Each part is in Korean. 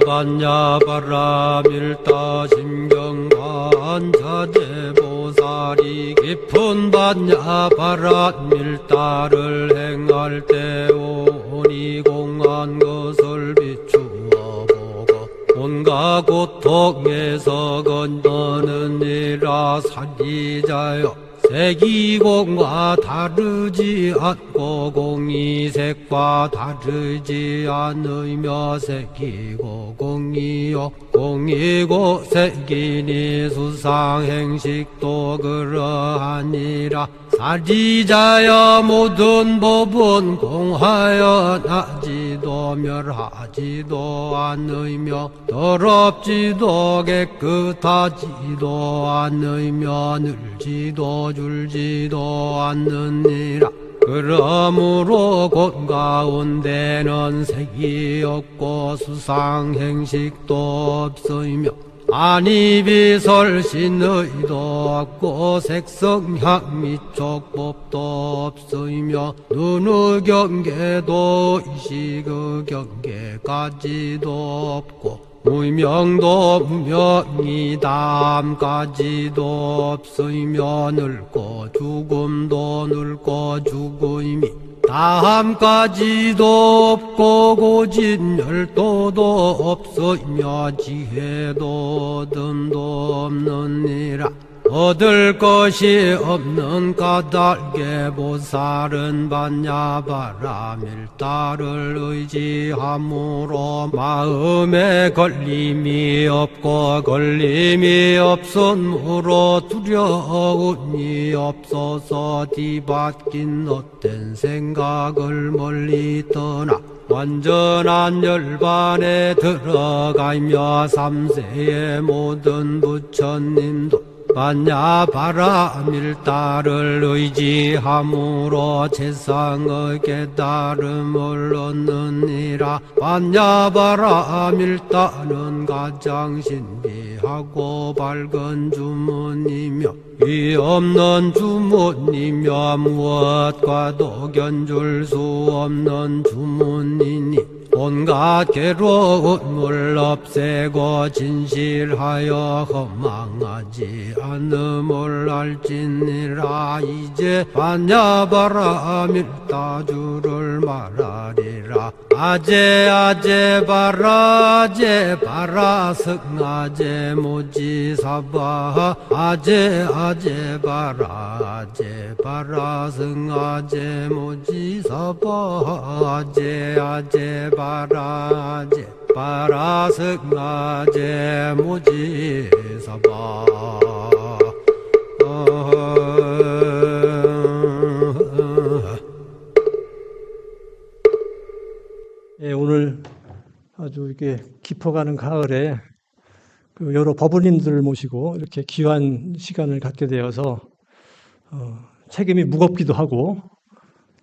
반야바라밀다 심경반자재보살이 깊은 반야바라밀다를 행할 때 오니 공한 것을 비추어 보고 온갖 고통에서 건너느니라. 사기자여, 색이공과 다르지 않고 공이색과 다르지 않으며 색이고 공이요 공이고 색이니 수상행식도 그러하니라. 사지자여, 모든 법은 공하여 나지도 멸하지도 않으며 더럽지도 깨끗하지도 않으며 늘지도 줄지도 않느니라. 그러므로 곧 가운데는 색이 없고 수상행식도 없으며 안이비설신의도 없고 색성향 미촉법도 없으며 눈의 경계도 의식의 경계까지도 없고 무명도 무명이담까지도 없으며 늙고 죽음도 늙고 죽음이 다함까지도 없고 고진열도도 없으며 지혜도 듬도 없느니라. 얻을 것이 없는 까닭에 보살은 반야바라밀다를 의지함으로 마음에 걸림이 없고 걸림이 없으므로 두려움이 없어서 뒤바뀐 헛된 생각을 멀리 떠나 완전한 열반에 들어가며 삼세의 모든 부처님도 반야바라밀다를 의지함으로 세상의 깨달음을 얻느니라. 반야바라밀다는 가장 신비하고 밝은 주문이며 위 없는 주문이며 무엇과도 견줄 수 없는 주문이니 온갖 괴로움을 없애고 진실하여 허망하지 않음을 알지니라. 이제 반야바라밀다주를 말하리라. 아제 바라 승아제 모지사바 아제 바라 승아제 모지사바 아제 바라 승아제 모지사바. 예, 오늘 아주 이렇게 깊어가는 가을에 여러 법원님들을 모시고 이렇게 귀한 시간을 갖게 되어서 책임이 무겁기도 하고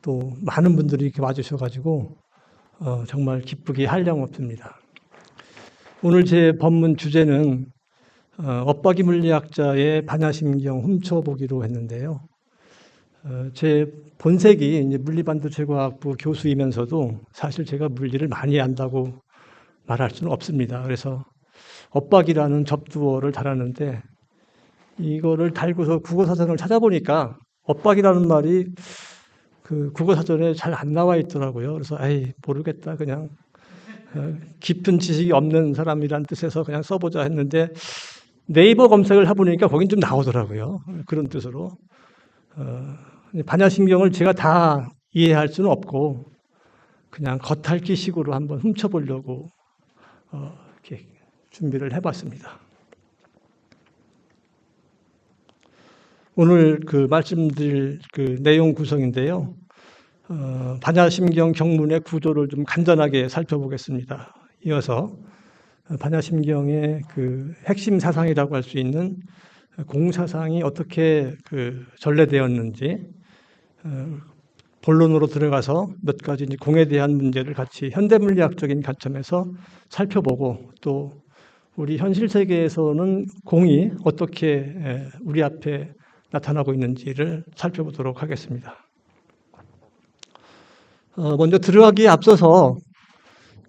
또 많은 분들이 이렇게 와주셔가지고 정말 기쁘기 한량없습니다. 오늘 제 법문 주제는 엇박이 물리학자의 반야심경 훔쳐보기로 했는데요. 제 본색이 이제 물리반도체과학부 교수이면서도 사실 제가 물리를 많이 안다고 말할 수는 없습니다. 그래서 엇박이라는 접두어를 달았는데 이거를 달고서 국어사전을 찾아보니까 엇박이라는 말이 그 국어사전에 잘 안 나와 있더라고요. 그래서 모르겠다, 그냥 깊은 지식이 없는 사람이란 뜻에서 그냥 써보자 했는데 네이버 검색을 해보니까 거긴 좀 나오더라고요. 그런 뜻으로. 반야심경을 제가 다 이해할 수는 없고 그냥 겉핥기식으로 한번 훔쳐보려고 이렇게 준비를 해봤습니다. 오늘 말씀드릴 내용 구성인데요. 반야심경 경문의 구조를 좀 간단하게 살펴보겠습니다. 이어서 반야심경의 핵심 사상이라고 할 수 있는 공사상이 어떻게 전래되었는지 본론으로 들어가서 몇 가지 이제 공에 대한 문제를 같이 현대물리학적인 관점에서 살펴보고 또 우리 현실 세계에서는 공이 어떻게 우리 앞에 나타나고 있는지를 살펴보도록 하겠습니다. 먼저 들어가기에 앞서서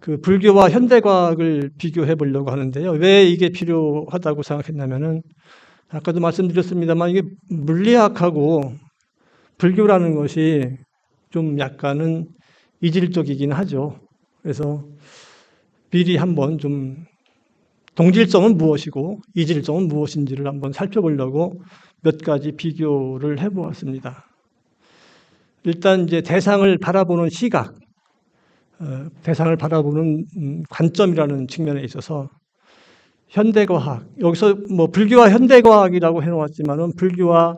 그 불교와 현대과학을 비교해 보려고 하는데요. 왜 이게 필요하다고 생각했냐면은 아까도 말씀드렸습니다만 이게 물리학하고 불교라는 것이 좀 약간은 이질적이긴 하죠. 그래서 미리 한번 좀 동질성은 무엇이고 이질성은 무엇인지를 한번 살펴보려고 몇 가지 비교를 해보았습니다. 일단 이제 대상을 바라보는 시각, 대상을 바라보는 관점이라는 측면에 있어서 현대과학, 여기서 뭐 불교와 현대과학이라고 해놓았지만은 불교와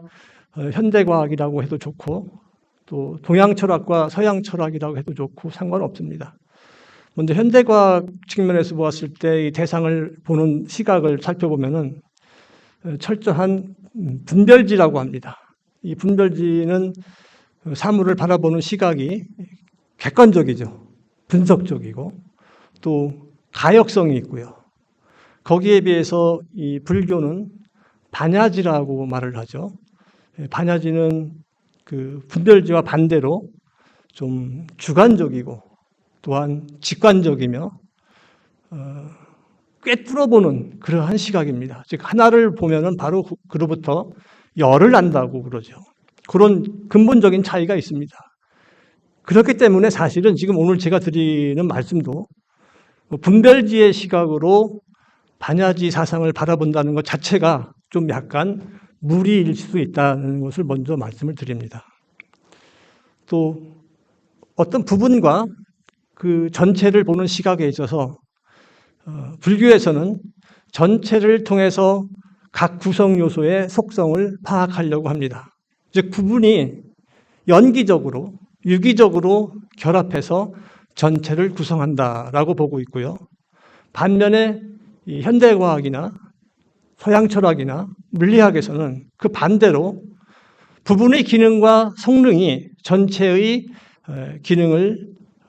현대과학이라고 해도 좋고 또 동양철학과 서양철학이라고 해도 좋고 상관없습니다. 먼저 현대과학 측면에서 보았을 때 이 대상을 보는 시각을 살펴보면은 철저한 분별지라고 합니다. 이 분별지는 사물을 바라보는 시각이 객관적이죠. 분석적이고 또 가역성이 있고요. 거기에 비해서 이 불교는 반야지라고 말을 하죠. 반야지는 그 분별지와 반대로 좀 주관적이고 또한 직관적이며 꿰뚫어보는 그러한 시각입니다. 즉 하나를 보면은 바로 그로부터 열을 안다고 그러죠. 그런 근본적인 차이가 있습니다. 그렇기 때문에 사실은 지금 오늘 제가 드리는 말씀도 분별지의 시각으로 반야지 사상을 바라본다는 것 자체가 좀 약간 무리일 수 있다는 것을 먼저 말씀을 드립니다. 또 어떤 부분과 그 전체를 보는 시각에 있어서 불교에서는 전체를 통해서 각 구성 요소의 속성을 파악하려고 합니다. 즉 부분이 연기적으로 유기적으로 결합해서 전체를 구성한다라고 보고 있고요. 반면에 이 현대과학이나 서양철학이나 물리학에서는 그 반대로 부분의 기능과 성능이 전체의 기능을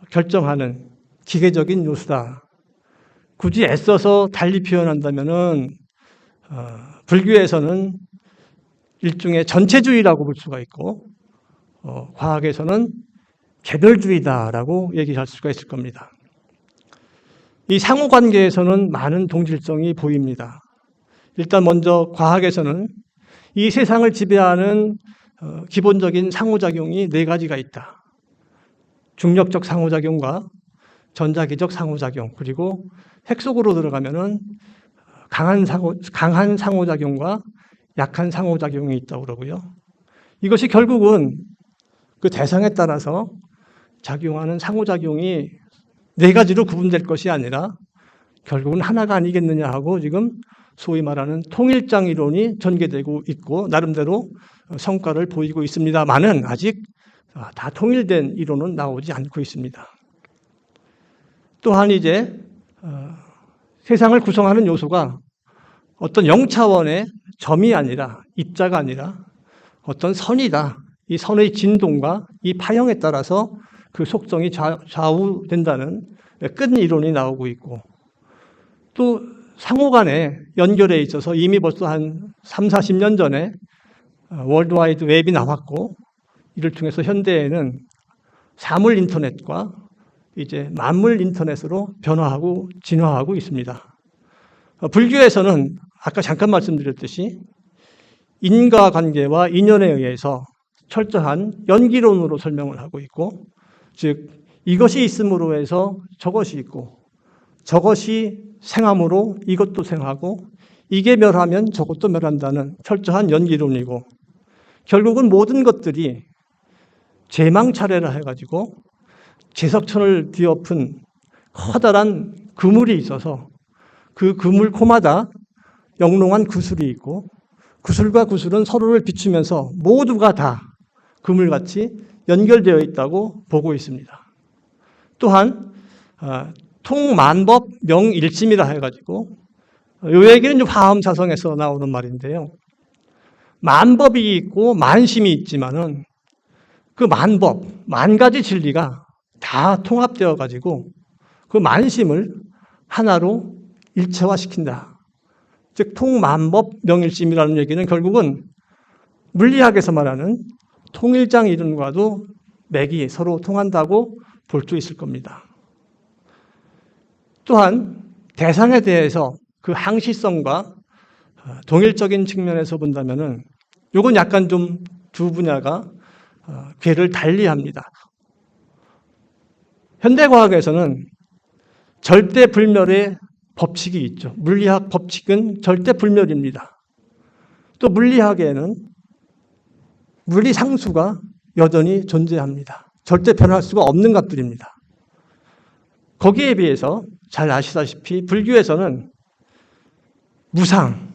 결정하는 기계적인 요소다. 굳이 애써서 달리 표현한다면은 불교에서는 일종의 전체주의라고 볼 수가 있고 과학에서는 개별주의다라고 얘기할 수가 있을 겁니다. 이 상호관계에서는 많은 동질성이 보입니다. 일단 먼저 과학에서는 이 세상을 지배하는 기본적인 상호작용이 4가지가 있다. 중력적 상호작용과 전자기적 상호작용, 그리고 핵 속으로 들어가면은 강한 상호작용과 약한 상호작용이 있다고 그러고요. 이것이 결국은 그 대상에 따라서 작용하는 상호작용이 4가지로 구분될 것이 아니라 결국은 하나가 아니겠느냐 하고 지금 소위 말하는 통일장 이론이 전개되고 있고 나름대로 성과를 보이고 있습니다만은 아직 다 통일된 이론은 나오지 않고 있습니다. 또한 이제 세상을 구성하는 요소가 어떤 0차원의 점이 아니라 입자가 아니라 어떤 선이다. 이 선의 진동과 이 파형에 따라서 그 속성이 좌우된다는 끈 이론이 나오고 있고 또 상호간의 연결에 있어서 이미 벌써 한 3, 40년 전에 월드와이드 웹이 나왔고 이를 통해서 현대에는 사물 인터넷과 이제 만물 인터넷으로 변화하고 진화하고 있습니다. 불교에서는 아까 잠깐 말씀드렸듯이 인과관계와 인연에 의해서 철저한 연기론으로 설명을 하고 있고 즉 이것이 있음으로 해서 저것이 있고 저것이 생함으로 이것도 생하고 이게 멸하면 저것도 멸한다는 철저한 연기론이고 결국은 모든 것들이 제망차례라 해가지고 제석천을 뒤엎은 커다란 그물이 있어서 그 그물 코마다 영롱한 구슬이 있고 구슬과 구슬은 서로를 비추면서 모두가 다 그물같이 연결되어 있다고 보고 있습니다. 또한 통만법 명일심이라 해가지고 이 얘기는 화엄사성에서 나오는 말인데요. 만법이 있고 만심이 있지만은 그 만법, 10,000가지 진리가 다 통합되어 가지고 그 만심을 하나로 일체화시킨다. 즉 통만법 명일심이라는 얘기는 결국은 물리학에서 말하는 통일장 이론과도 맥이 서로 통한다고 볼 수 있을 겁니다. 또한 대상에 대해서 그 항시성과 동일적인 측면에서 본다면은 이건 약간 좀 두 분야가 궤를 달리합니다. 현대과학에서는 절대불멸의 법칙이 있죠. 물리학 법칙은 절대불멸입니다. 또 물리학에는 물리상수가 여전히 존재합니다. 절대 변할 수가 없는 것들입니다. 거기에 비해서 잘 아시다시피 불교에서는 무상,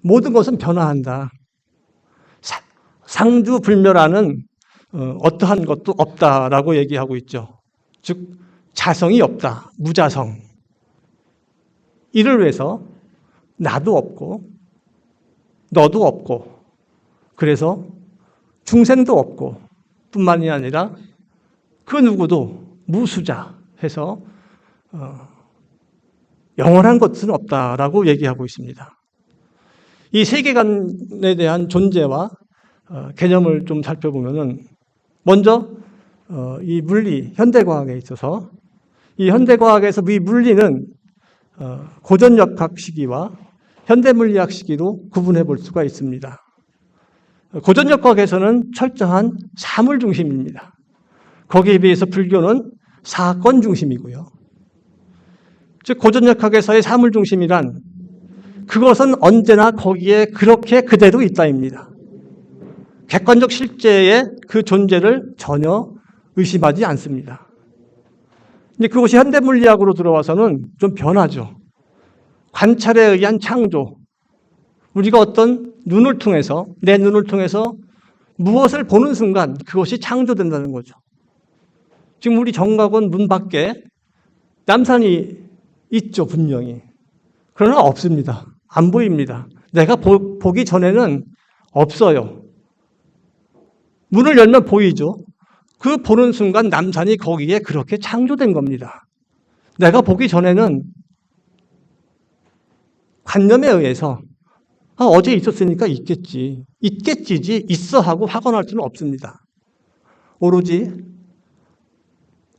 모든 것은 변화한다. 상주불멸하는 어떠한 것도 없다라고 얘기하고 있죠. 즉 자성이 없다, 무자성. 이를 위해서 나도 없고 너도 없고 그래서 중생도 없고 뿐만이 아니라 그 누구도 무수자 해서 영원한 것은 없다라고 얘기하고 있습니다. 이 세계관에 대한 존재와 개념을 좀 살펴보면은 먼저 이 물리, 현대과학에 있어서 이 현대과학에서 이 물리는 고전역학 시기와 현대물리학 시기로 구분해 볼 수가 있습니다. 고전역학에서는 철저한 사물 중심입니다. 거기에 비해서 불교는 사건 중심이고요. 즉 고전역학에서의 사물 중심이란 그것은 언제나 거기에 그렇게 그대로 있다입니다. 객관적 실제의 그 존재를 전혀 의심하지 않습니다. 근데 그것이 현대물리학으로 들어와서는 좀 변하죠. 관찰에 의한 창조. 우리가 어떤 눈을 통해서, 내 눈을 통해서 무엇을 보는 순간 그것이 창조된다는 거죠. 지금 우리 정각원 문 밖에 남산이 있죠, 분명히. 그러나 없습니다. 안 보입니다. 내가 보기 전에는 없어요. 문을 열면 보이죠. 그 보는 순간 남산이 거기에 그렇게 창조된 겁니다. 내가 보기 전에는 관념에 의해서 어제 있었으니까 있겠지지 있어 하고 확언할 수는 없습니다. 오로지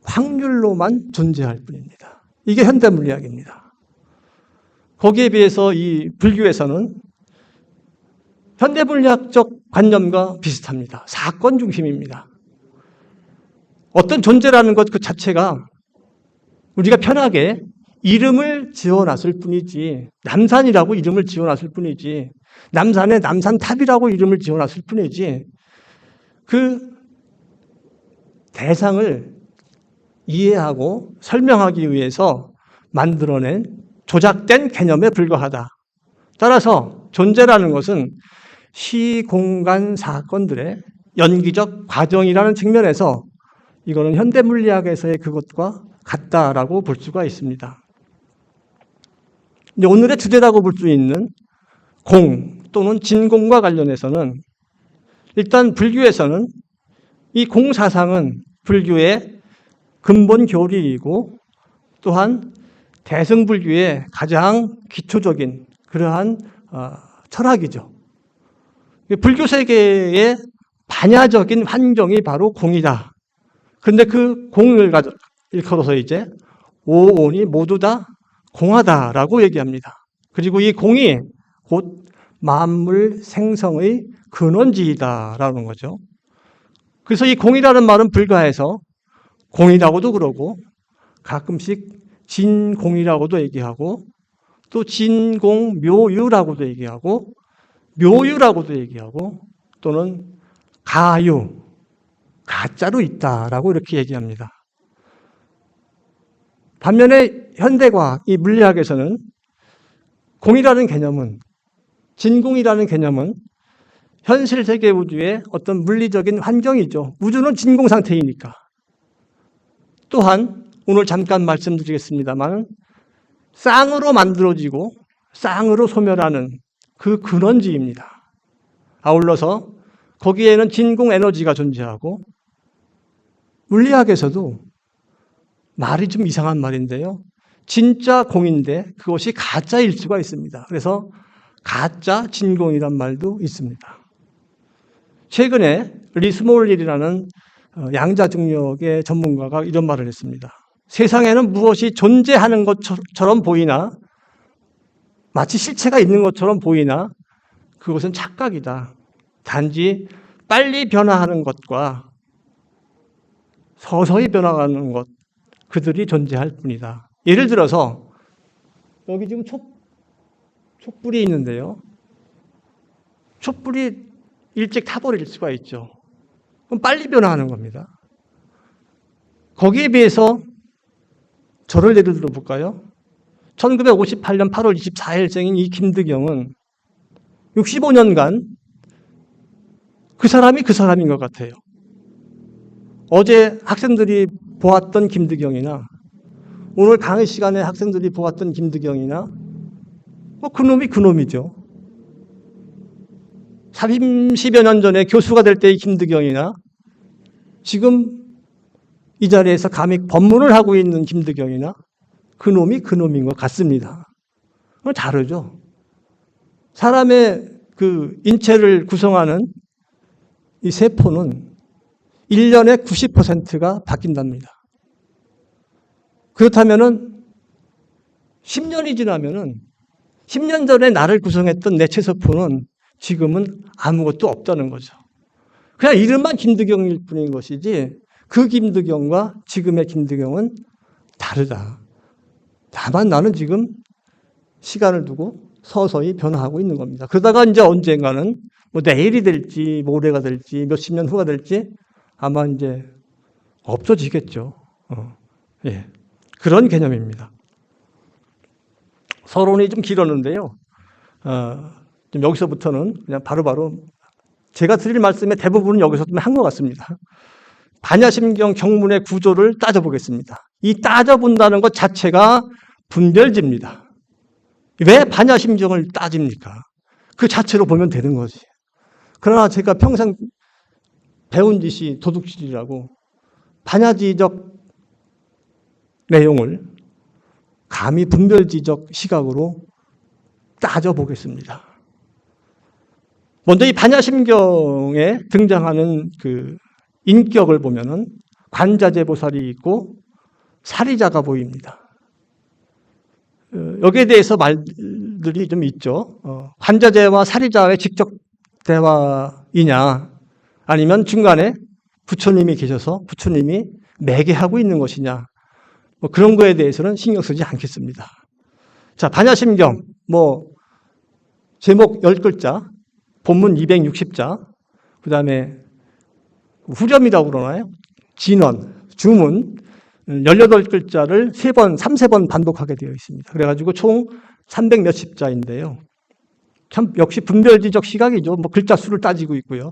확률로만 존재할 뿐입니다. 이게 현대물리학입니다. 거기에 비해서 이 불교에서는 현대물리학적 관념과 비슷합니다. 사건 중심입니다. 어떤 존재라는 것 그 자체가 우리가 편하게 이름을 지어놨을 뿐이지, 남산이라고 이름을 지어놨을 뿐이지, 남산에 남산탑이라고 이름을 지어놨을 뿐이지, 그 대상을 이해하고 설명하기 위해서 만들어낸 조작된 개념에 불과하다. 따라서 존재라는 것은 시공간 사건들의 연기적 과정이라는 측면에서 이거는 현대물리학에서의 그것과 같다라고 볼 수가 있습니다. 오늘의 주제라고 볼 수 있는 공 또는 진공과 관련해서는 일단 불교에서는 이 공사상은 불교의 근본 교리이고 또한 대승불교의 가장 기초적인 그러한 철학이죠. 불교 세계의 반야적인 환경이 바로 공이다. 그런데 그 공을 일컬어서 이제 오온이 모두 다 공하다라고 얘기합니다. 그리고 이 공이 곧 만물 생성의 근원지이다라는 거죠. 그래서 이 공이라는 말은 불가해서 공이라고도 그러고 가끔씩 진공이라고도 얘기하고 또 진공묘유라고도 얘기하고 묘유라고도 얘기하고 또는 가유, 가짜로 있다라고 이렇게 얘기합니다. 반면에 현대과학, 이 물리학에서는 공이라는 개념은, 진공이라는 개념은 현실 세계 우주의 어떤 물리적인 환경이죠. 우주는 진공 상태이니까. 또한 오늘 잠깐 말씀드리겠습니다만 쌍으로 만들어지고 쌍으로 소멸하는 그 근원지입니다. 아울러서 거기에는 진공 에너지가 존재하고 물리학에서도 말이 좀 이상한 말인데요. 진짜 공인데 그것이 가짜일 수가 있습니다. 그래서 가짜 진공이란 말도 있습니다. 최근에 리스몰릴이라는 양자중력의 전문가가 이런 말을 했습니다. 세상에는 무엇이 존재하는 것처럼 보이나 마치 실체가 있는 것처럼 보이나 그것은 착각이다. 단지 빨리 변화하는 것과 서서히 변화하는 것, 그들이 존재할 뿐이다. 예를 들어서 여기 지금 촛불이 있는데요. 촛불이 일찍 타버릴 수가 있죠. 그럼 빨리 변화하는 겁니다. 거기에 비해서 저를 예를 들어 볼까요? 1958년 8월 24일생인 이 김드경은 65년간 그 사람이 그 사람인 것 같아요. 어제 학생들이 보았던 김드경이나 오늘 강의 시간에 학생들이 보았던 김드경이나 뭐 그놈이 그놈이죠. 30여 년 전에 교수가 될 때의 김드경이나 지금 이 자리에서 감히 법문을 하고 있는 김드경이나 그놈이 그놈인 것 같습니다. 다르죠. 사람의 그 인체를 구성하는 이 세포는 1년에 90%가 바뀐답니다. 그렇다면은 10년이 지나면은 10년 전에 나를 구성했던 내 체세포는 지금은 아무것도 없다는 거죠. 그냥 이름만 김드경일 뿐인 것이지 그 김드경과 지금의 김드경은 다르다. 다만 나는 지금 시간을 두고 서서히 변화하고 있는 겁니다. 그러다가 이제 언젠가는 뭐 내일이 될지 모레가 될지 몇십 년 후가 될지 아마 이제 없어지겠죠. 예. 그런 개념입니다. 서론이 좀 길었는데요. 좀 여기서부터는 그냥 바로바로 제가 드릴 말씀의 대부분은 여기서 좀 한 것 같습니다. 반야심경 경문의 구조를 따져보겠습니다. 이 따져본다는 것 자체가 분별지입니다. 왜 반야심경을 따집니까? 그 자체로 보면 되는 거지. 그러나 제가 평생 배운 짓이 도둑질이라고 반야지적 내용을 감히 분별지적 시각으로 따져보겠습니다. 먼저 이 반야심경에 등장하는 그 인격을 보면은 관자재보살이 있고 사리자가 보입니다. 여기에 대해서 말들이 좀 있죠. 관자재와 사리자의 직접 대화이냐 아니면 중간에 부처님이 계셔서 부처님이 매개하고 있는 것이냐 뭐 그런 거에 대해서는 신경 쓰지 않겠습니다. 자, 반야심경 제목 10글자 본문 260자 그 다음에 후렴이라고 그러나요? 진원, 주문 18글자를 3번 반복하게 되어 있습니다. 그래가지고 총 300 몇십 자인데요. 참 역시 분별지적 시각이죠. 글자 수를 따지고 있고요.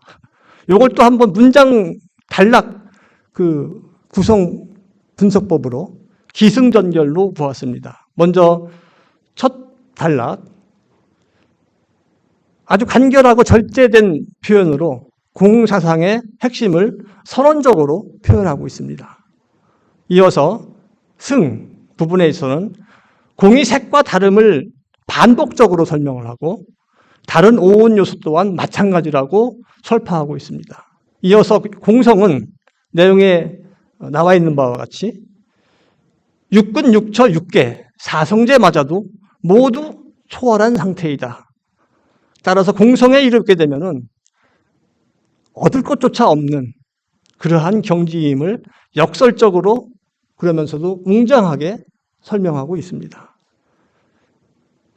요걸 또 한번 문장 단락 그 구성 분석법으로 기승전결로 보았습니다. 먼저 첫 단락 아주 간결하고 절제된 표현으로 공사상의 핵심을 선언적으로 표현하고 있습니다. 이어서 승 부분에 있어서는 공의 색과 다름을 반복적으로 설명을 하고 다른 오온 요소 또한 마찬가지라고 설파하고 있습니다. 이어서 공성은 내용에 나와 있는 바와 같이 육근, 육처, 육계, 사성제마저도 모두 초월한 상태이다. 따라서 공성에 이르게 되면은 얻을 것조차 없는 그러한 경지임을 역설적으로 그러면서도 웅장하게 설명하고 있습니다.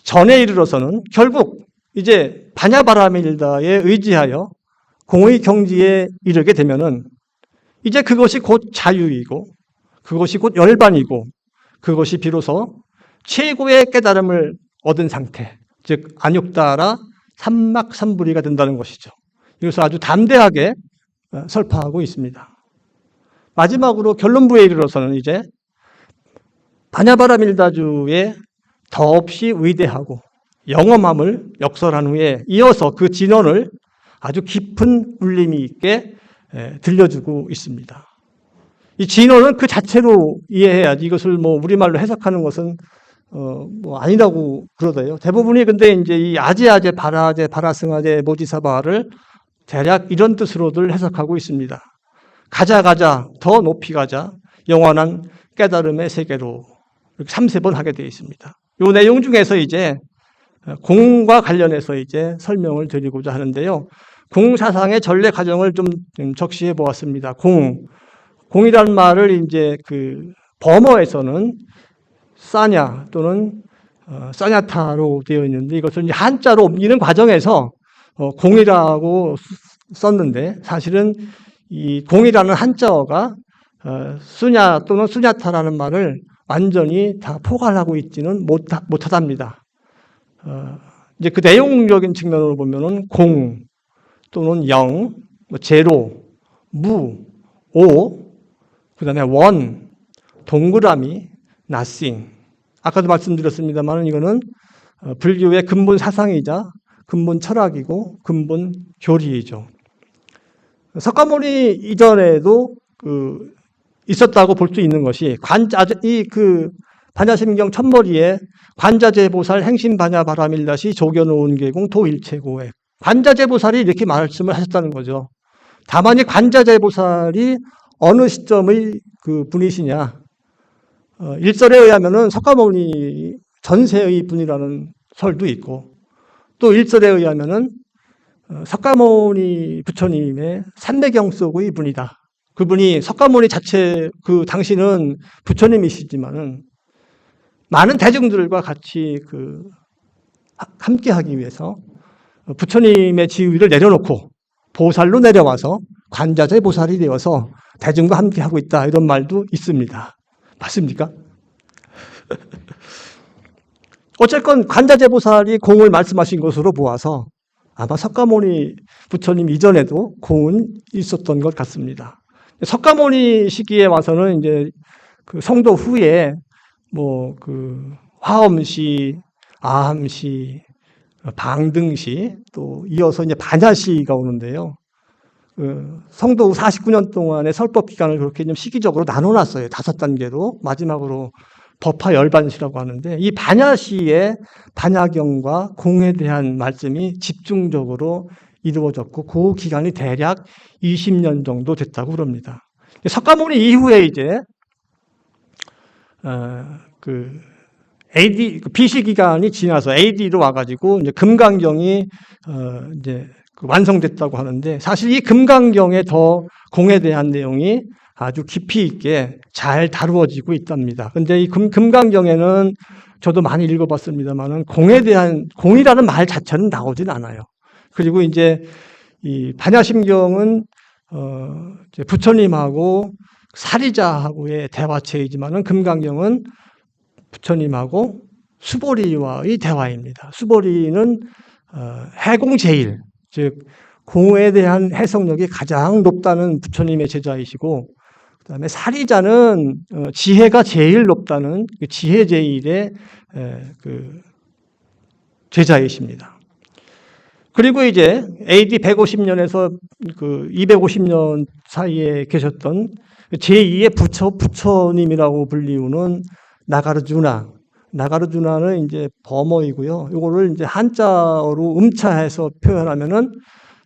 전에 이르러서는 결국 이제 반야바라밀다에 의지하여 공의 경지에 이르게 되면은 이제 그것이 곧 자유이고 그것이 곧 열반이고 그것이 비로소 최고의 깨달음을 얻은 상태, 즉 안욕다라 삼막삼부리가 된다는 것이죠. 이것을 아주 담대하게 설파하고 있습니다. 마지막으로 결론부에 이르러서는 이제 반야바라밀다주의 더없이 위대하고 영험함을 역설한 후에 이어서 그 진언을 아주 깊은 울림이 있게 들려주고 있습니다. 이 진언은 그 자체로 이해해야지 이것을 우리말로 해석하는 것은 아니라고 그러대요. 대부분이 근데 이제 이 아제아제, 바라아제, 바라승아제, 모지사바를 대략 이런 뜻으로들 해석하고 있습니다. 가자, 더 높이 가자, 영원한 깨달음의 세계로 이렇게 3~4번 하게 되어 있습니다. 이 내용 중에서 이제 공과 관련해서 이제 설명을 드리고자 하는데요. 공 사상의 전래 과정을 좀 적시해 보았습니다. 공이라는 말을 이제 그 범어에서는 싸냐 또는 싸냐타로 되어 있는데 이것을 이제 한자로 옮기는 과정에서 공이라고 썼는데 사실은 이 공이라는 한자어가 수냐 또는 수냐타라는 말을 완전히 다 포괄하고 있지는 못하답니다. 이제 그 내용적인 측면으로 보면은 공 또는 영, 제로, 무, 오, 그 다음에 원, 동그라미, nothing. 아까도 말씀드렸습니다만 이거는 불교의 근본 사상이자 근본 철학이고 근본 교리이죠. 석가모니 이전에도 있었다고 볼 수 있는 것이 반야심경 첫머리에 관자재보살 행심반야바라밀다시 조견오은계공 도일체고에 관자재보살이 이렇게 말씀을 하셨다는 거죠. 다만 이 관자재보살이 어느 시점의 그 분이시냐? 일설에 의하면은 석가모니 전세의 분이라는 설도 있고, 또 일설에 의하면은 석가모니 부처님의 삼매경 속의 분이다. 그분이 석가모니 자체 그 당시는 부처님이시지만은 많은 대중들과 같이 함께하기 위해서 부처님의 지위를 내려놓고 보살로 내려와서 관자재 보살이 되어서 대중과 함께하고 있다 이런 말도 있습니다. 맞습니까? 어쨌건 관자재 보살이 공을 말씀하신 것으로 보아서 아마 석가모니 부처님 이전에도 공은 있었던 것 같습니다. 석가모니 시기에 와서는 이제 그 성도 후에 화엄시, 아함시, 방등시, 또 이어서 이제 반야시가 오는데요. 성도 후 49년 동안의 설법 기간을 그렇게 좀 시기적으로 나눠놨어요. 5단계로. 마지막으로 법화 열반시라고 하는데, 이 반야시의 반야경과 공에 대한 말씀이 집중적으로 이루어졌고, 그 기간이 대략 20년 정도 됐다고 그럽니다. 석가모니 이후에 이제, BC 기간이 지나서 AD로 와가지고, 이제 금강경이, 이제 완성됐다고 하는데, 사실 이 금강경에 더 공에 대한 내용이 아주 깊이 있게 잘 다루어지고 있답니다. 근데 이 금강경에는 저도 많이 읽어봤습니다만은 공이라는 말 자체는 나오진 않아요. 그리고 이제 이 반야심경은 이제 부처님하고 사리자하고의 대화체이지만은 금강경은 부처님하고 수보리와의 대화입니다. 수보리는 해공제일, 즉 공에 대한 해석력이 가장 높다는 부처님의 제자이시고, 그다음에 사리자는 지혜가 제일 높다는 지혜제일의 제자이십니다. 그리고 이제 AD 150년에서 250년 사이에 계셨던 제2의 부처님이라고 불리우는 나가르주나는 이제 범어이고요. 이거를 이제 한자어로 음차해서 표현하면은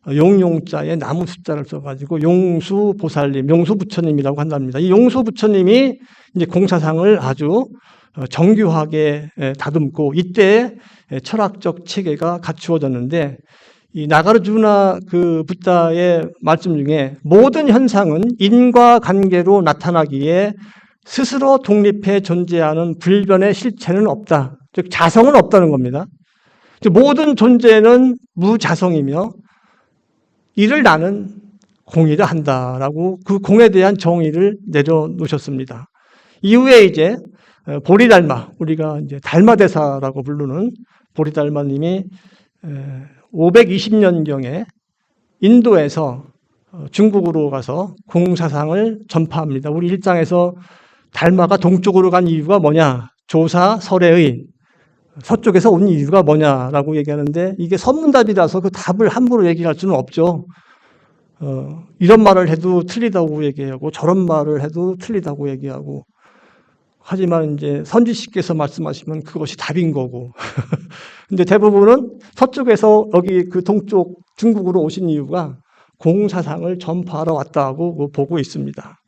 용용자에 나무 숫자를 써가지고 용수 보살님, 용수 부처님이라고 한답니다. 이 용수 부처님이 이제 공사상을 아주 정교하게 다듬고 이때 철학적 체계가 갖추어졌는데, 이 나가르주나 그 붓다의 말씀 중에 모든 현상은 인과관계로 나타나기에 스스로 독립해 존재하는 불변의 실체는 없다. 즉 자성은 없다는 겁니다. 즉 모든 존재는 무자성이며 이를 나는 공이라 한다라고 그 공에 대한 정의를 내려놓으셨습니다. 이후에 이제 보리달마, 우리가 이제 달마대사라고 부르는 보리달마님이 520년경에 인도에서 중국으로 가서 공사상을 전파합니다. 우리 일장에서 달마가 동쪽으로 간 이유가 뭐냐? 조사 설의 서쪽에서 온 이유가 뭐냐라고 얘기하는데, 이게 선문답이라서 그 답을 함부로 얘기할 수는 없죠. 이런 말을 해도 틀리다고 얘기하고 저런 말을 해도 틀리다고 얘기하고, 하지만 이제 선지식께서 말씀하시면 그것이 답인 거고. 근데 대부분은 서쪽에서 여기 그 동쪽 중국으로 오신 이유가 공사상을 전파하러 왔다고 보고 있습니다.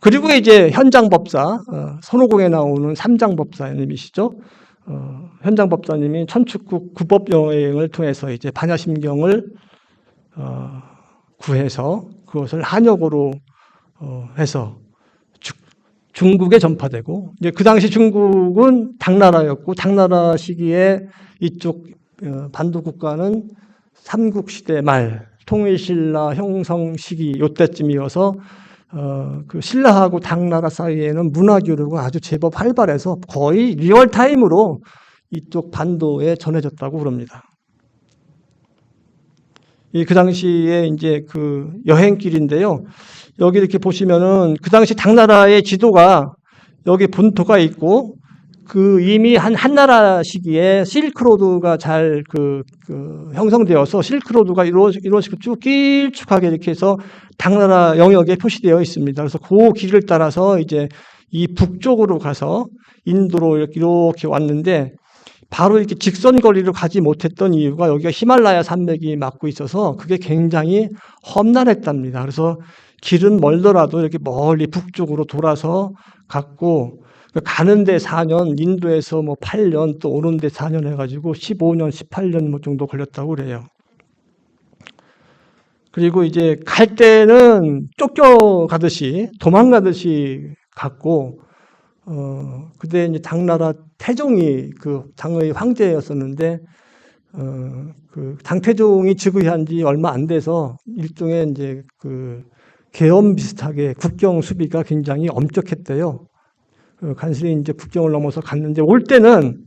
그리고 이제 현장법사, 손오공에 나오는 삼장법사님이시죠. 현장법사님이 천축국 구법여행을 통해서 이제 반야심경을 구해서 그것을 한역으로 해서 중국에 전파되고, 이제 그 당시 중국은 당나라였고, 당나라 시기에 이쪽 반도 국가는 삼국시대 말, 통일신라 형성 시기 요때쯤이어서 그 신라하고 당나라 사이에는 문화교류가 아주 제법 활발해서 거의 리얼타임으로 이쪽 반도에 전해졌다고 그럽니다. 그 당시에 이제 그 여행길인데요. 여기 이렇게 보시면은 그 당시 당나라의 지도가 여기 본토가 있고, 그 이미 한나라 시기에 실크로드가 잘 형성되어서 실크로드가 이런 식으로 쭉 길쭉하게 이렇게 해서 당나라 영역에 표시되어 있습니다. 그래서 그 길을 따라서 이제 이 북쪽으로 가서 인도로 이렇게 왔는데, 바로 이렇게 직선 거리로 가지 못했던 이유가 여기가 히말라야 산맥이 막고 있어서 그게 굉장히 험난했답니다. 그래서 길은 멀더라도 이렇게 멀리 북쪽으로 돌아서 갔고, 가는데 4년, 인도에서 뭐 8년, 또 오는데 4년 해가지고 15년, 18년 뭐 정도 걸렸다고 그래요. 그리고 이제 갈 때는 쫓겨가듯이, 도망가듯이 갔고, 그때 이제 당나라 태종이 그 당의 황제였었는데, 그 당태종이 즉위한 지 얼마 안 돼서 일종의 이제 그 계엄 비슷하게 국경 수비가 굉장히 엄격했대요. 간신히 이제 국경을 넘어서 갔는데, 올 때는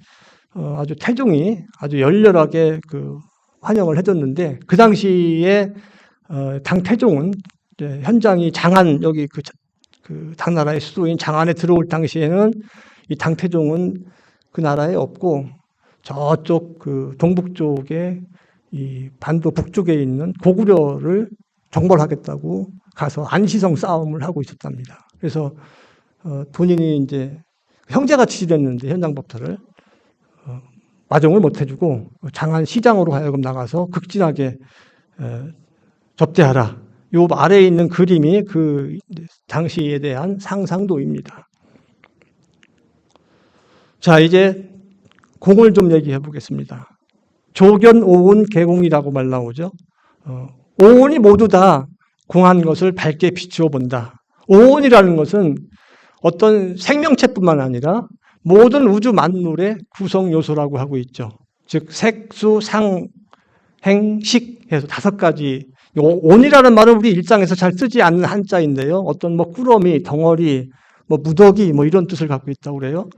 아주 태종이 아주 열렬하게 그 환영을 해줬는데, 그 당시에 당태종은 현장이 장안, 여기 그 당나라의 수도인 장안에 들어올 당시에는 이 당태종은 그 나라에 없고, 저쪽 그 동북 쪽에 이 반도 북쪽에 있는 고구려를 정벌하겠다고 가서 안시성 싸움을 하고 있었답니다. 그래서 본인이 이제 형제가 지냈는데 현장법사를 마종을 못 해주고 장안 시장으로 하여금 나가서 극진하게 접대하라. 요 아래에 있는 그림이 그 당시에 대한 상상도입니다. 자, 이제 공을 좀 얘기해 보겠습니다. 조견, 오운, 계공이라고 말 나오죠. 오운이 모두 다 공한 것을 밝게 비추어 본다. 오운이라는 것은 어떤 생명체뿐만 아니라 모든 우주 만물의 구성 요소라고 하고 있죠. 즉 색, 수, 상, 행, 식 해서 5가지. 온이라는 말은 우리 일상에서 잘 쓰지 않는 한자인데요. 어떤 뭐 꾸러미, 덩어리, 뭐 무더기 뭐 이런 뜻을 갖고 있다고 그래요.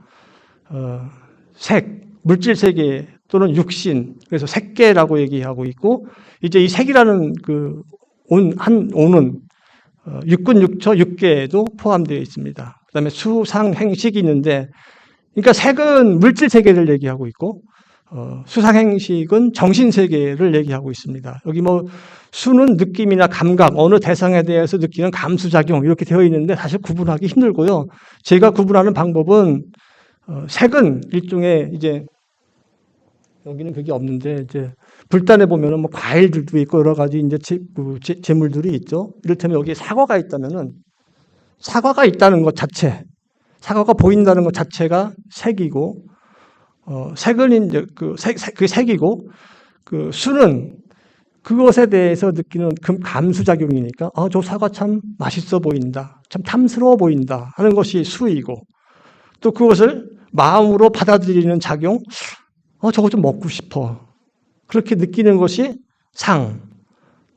색, 물질 세계 또는 육신, 그래서 색계라고 얘기하고 있고, 이제 이 색이라는 그 온은 육군, 육처, 육계에도 포함되어 있습니다. 그 다음에 수, 상, 행식이 있는데, 그러니까 색은 물질 세계를 얘기하고 있고, 수상행식은 정신세계를 얘기하고 있습니다. 여기 뭐 수는 느낌이나 감각, 어느 대상에 대해서 느끼는 감수작용 이렇게 되어 있는데 사실 구분하기 힘들고요. 제가 구분하는 방법은 색은 일종의 이제 여기는 그게 없는데 이제 불단에 보면은 뭐 과일들도 있고 여러 가지 이제 재물들이 있죠. 이를테면 여기에 사과가 있다면은 사과가 있다는 것 자체, 사과가 보인다는 것 자체가 색이고, 색은 이제 그 색이고, 그 수는 그것에 대해서 느끼는 감수작용이니까, 저 사과 참 맛있어 보인다, 참 탐스러워 보인다 하는 것이 수이고, 또 그것을 마음으로 받아들이는 작용, 저거 좀 먹고 싶어. 그렇게 느끼는 것이 상.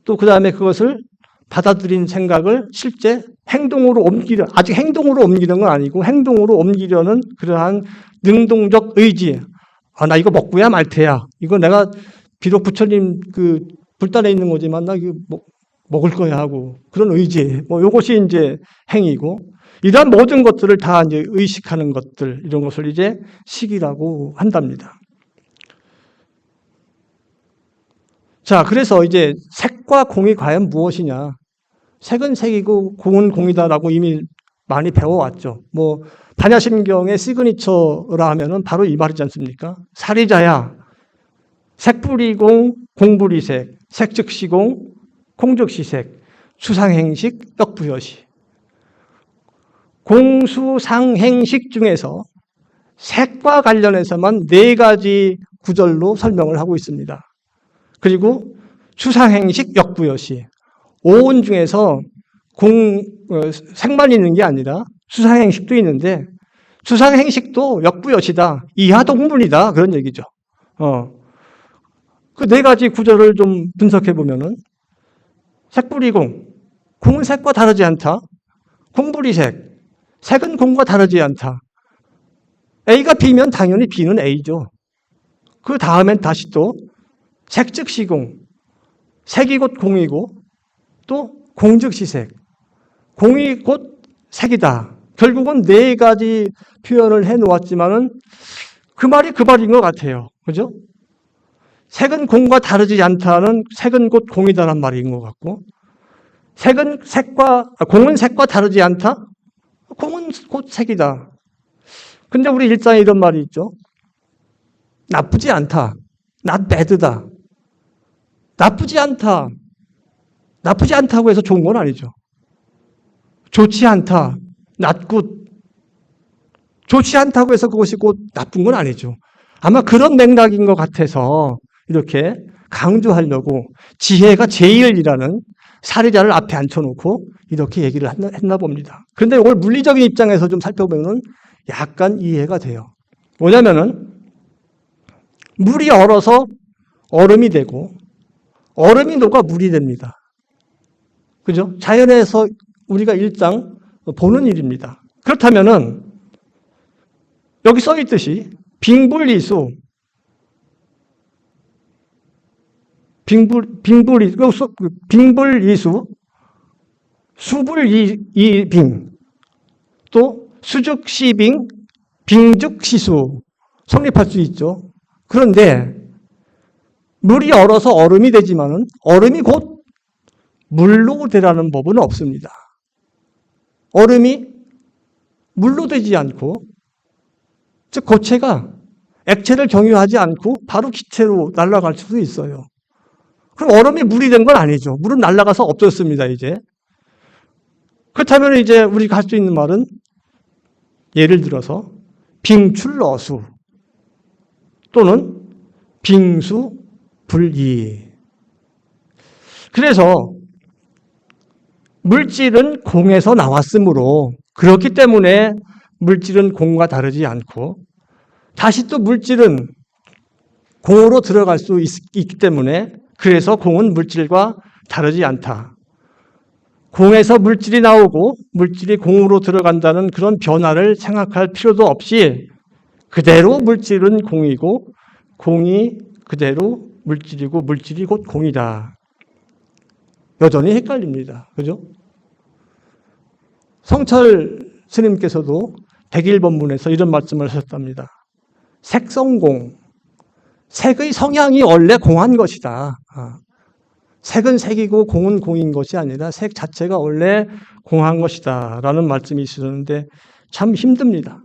또 그 다음에 그것을 받아들인 생각을 실제 행동으로 아직 행동으로 옮기는 건 아니고 행동으로 옮기려는 그러한 능동적 의지. 나 이거 먹고야 말 테야. 이거 내가 비록 부처님 그 불단에 있는 거지만 나 이거 먹을 거야 하고 그런 의지. 뭐 요것이 이제 행위고, 이러한 모든 것들을 다 이제 의식하는 것들, 이런 것을 이제 식이라고 한답니다. 자, 그래서 이제 색과 공이 과연 무엇이냐? 색은 색이고 공은 공이다라고 이미 많이 배워왔죠. 뭐 반야심경의 시그니처라 하면은 바로 이 말이지 않습니까? 사리자야, 색불이공, 공불이색, 색즉시공, 공즉시색, 수상행식, 역부여시. 공수상행식 중에서 색과 관련해서만 4가지 구절로 설명을 하고 있습니다. 그리고 수상행식, 역부여시. 오온 중에서 색만 있는 게 아니라 수상행식도 있는데 수상행식도 역부여시다. 이하동문이다. 그런 얘기죠. 그 4가지 구절을 좀 분석해 보면은 색불이공, 공은 색과 다르지 않다. 공불이색, 색은 공과 다르지 않다. A가 B면 당연히 B는 A죠. 그 다음엔 다시 또 색즉시공, 색이 곧 공이고 또 공즉시색, 공이 곧 색이다. 결국은 4가지 표현을 해놓았지만은 그 말이 그 말인 것 같아요. 그죠? 색은 공과 다르지 않다는 색은 곧 공이다란 말인 것 같고, 공은 색과 다르지 않다? 공은 곧 색이다. 근데 우리 일상에 이런 말이 있죠. 나쁘지 않다. not bad다. 나쁘지 않다. 나쁘지 않다고 해서 좋은 건 아니죠. 좋지 않다. not good. 좋지 않다고 해서 그것이 곧 나쁜 건 아니죠. 아마 그런 맥락인 것 같아서 이렇게 강조하려고 지혜가 제일이라는 사례자를 앞에 앉혀놓고 이렇게 얘기를 했나 봅니다. 그런데 이걸 물리적인 입장에서 좀 살펴보면 약간 이해가 돼요. 뭐냐면은 물이 얼어서 얼음이 되고 얼음이 녹아 물이 됩니다. 그죠? 자연에서 우리가 일상 보는 일입니다. 그렇다면은 여기 써 있듯이 빙불이수, 빙불이수, 수불이빙, 또 수즉시빙, 빙즉시수 성립할 수 있죠. 그런데 물이 얼어서 얼음이 되지만은 얼음이 곧 물로 되라는 법은 없습니다. 얼음이 물로 되지 않고, 즉 고체가 액체를 경유하지 않고 바로 기체로 날아갈 수도 있어요. 그럼 얼음이 물이 된 건 아니죠. 물은 날아가서 없어졌습니다, 이제. 그렇다면 이제 우리가 할 수 있는 말은 예를 들어서 빙출러수 또는 빙수불이. 그래서 물질은 공에서 나왔으므로 그렇기 때문에 물질은 공과 다르지 않고 다시 또 물질은 공으로 들어갈 수 있기 때문에 그래서 공은 물질과 다르지 않다. 공에서 물질이 나오고 물질이 공으로 들어간다는 그런 변화를 생각할 필요도 없이 그대로 물질은 공이고 공이 그대로 물질이고 물질이 곧 공이다. 여전히 헷갈립니다. 그죠? 성철 스님께서도 백일본문에서 이런 말씀을 하셨답니다. 색성공. 색의 성향이 원래 공한 것이다. 색은 색이고 공은 공인 것이 아니라 색 자체가 원래 공한 것이다. 라는 말씀이 있으셨는데 참 힘듭니다.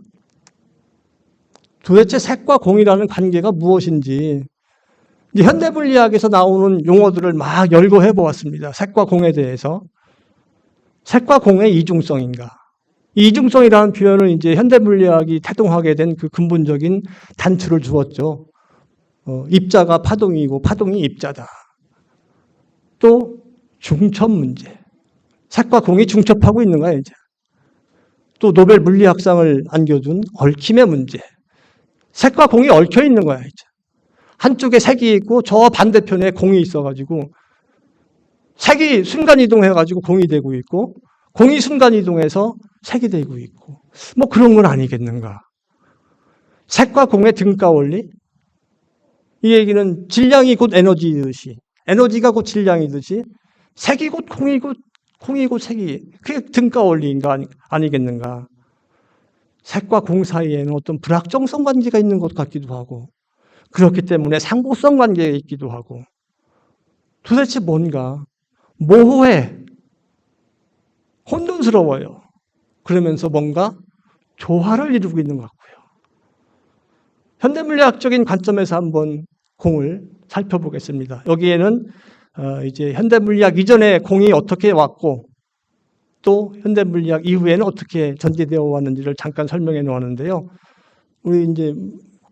도대체 색과 공이라는 관계가 무엇인지 현대물리학에서 나오는 용어들을 막 열거해 보았습니다. 색과 공에 대해서. 색과 공의 이중성인가? 이중성이라는 표현을 이제 현대물리학이 태동하게 된 그 근본적인 단초를 주었죠. 입자가 파동이고 파동이 입자다. 또 중첩 문제. 색과 공이 중첩하고 있는 거야, 이제. 또 노벨 물리학상을 안겨준 얽힘의 문제. 색과 공이 얽혀 있는 거야, 이제. 한쪽에 색이 있고 저 반대편에 공이 있어가지고 색이 순간이동해가지고 공이 되고 있고 공이 순간이동해서 색이 되고 있고 뭐 그런 건 아니겠는가. 색과 공의 등가 원리? 이 얘기는 질량이 곧 에너지이듯이 에너지가 곧 질량이듯이 색이 곧 공이고 공이 곧 색이 그게 등가 원리인가 아니겠는가. 색과 공 사이에는 어떤 불확정성 관계가 있는 것 같기도 하고 그렇기 때문에 상보성 관계가 있기도 하고 도대체 뭔가 모호해 혼돈스러워요. 그러면서 뭔가 조화를 이루고 있는 것 같고요. 현대물리학적인 관점에서 한번 공을 살펴보겠습니다. 여기에는 이제 현대물리학 이전에 공이 어떻게 왔고 또 현대물리학 이후에는 어떻게 전개되어 왔는지를 잠깐 설명해 놓았는데요. 우리 이제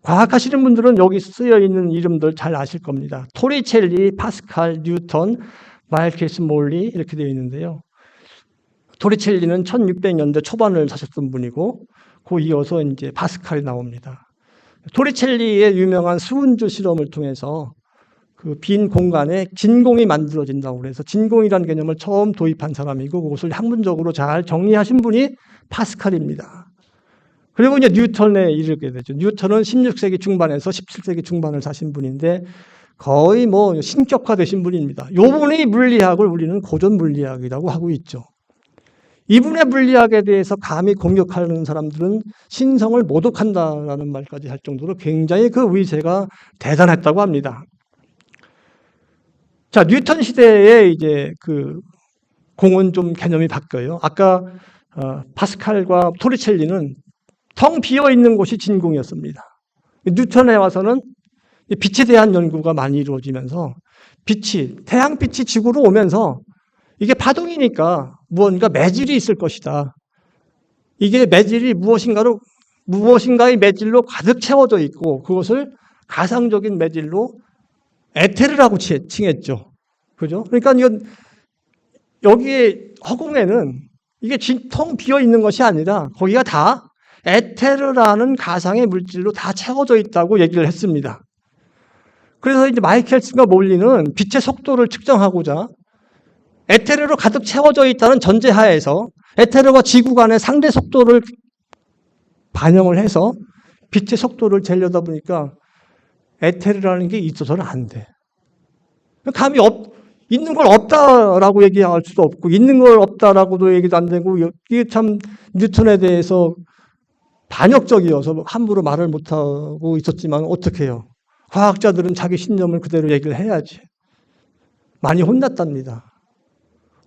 과학하시는 분들은 여기 쓰여 있는 이름들 잘 아실 겁니다. 토리첼리, 파스칼, 뉴턴, 마이클스 몰리 이렇게 되어 있는데요. 토리첼리는 1600년대 초반을 사셨던 분이고, 그 이어서 이제 파스칼이 나옵니다. 토리첼리의 유명한 수은주 실험을 통해서 그 빈 공간에 진공이 만들어진다고 그래서 진공이라는 개념을 처음 도입한 사람이고, 그것을 학문적으로 잘 정리하신 분이 파스칼입니다. 그리고 이제 뉴턴에 이르게 되죠. 뉴턴은 16세기 중반에서 17세기 중반을 사신 분인데 거의 뭐 신격화되신 분입니다. 요분의 물리학을 우리는 고전 물리학이라고 하고 있죠. 이분의 물리학에 대해서 감히 공격하는 사람들은 신성을 모독한다라는 말까지 할 정도로 굉장히 그 위세가 대단했다고 합니다. 자, 뉴턴 시대에 이제 그 공은 좀 개념이 바뀌어요. 아까 파스칼과 토리첼리는 텅 비어 있는 곳이 진공이었습니다. 뉴턴에 와서는 빛에 대한 연구가 많이 이루어지면서 태양빛이 지구로 오면서 이게 파동이니까 무언가 매질이 있을 것이다. 이게 매질이 무엇인가의 매질로 가득 채워져 있고, 그것을 가상적인 매질로 에테르라고 칭했죠. 그죠? 그러니까 여기에 허공에는 이게 텅 비어 있는 것이 아니라 거기가 다 에테르라는 가상의 물질로 다 채워져 있다고 얘기를 했습니다. 그래서 이제 마이켈슨과 몰리는 빛의 속도를 측정하고자 에테르로 가득 채워져 있다는 전제하에서 에테르와 지구 간의 상대 속도를 반영을 해서 빛의 속도를 재려다 보니까 에테르라는 게 있어서는 안 돼. 감이 있는 걸 없다라고 얘기할 수도 없고, 있는 걸 없다라고도 얘기도 안 되고, 이게 참 뉴턴에 대해서 반역적이어서 함부로 말을 못하고 있었지만 어떻게 해요? 과학자들은 자기 신념을 그대로 얘기를 해야지. 많이 혼났답니다.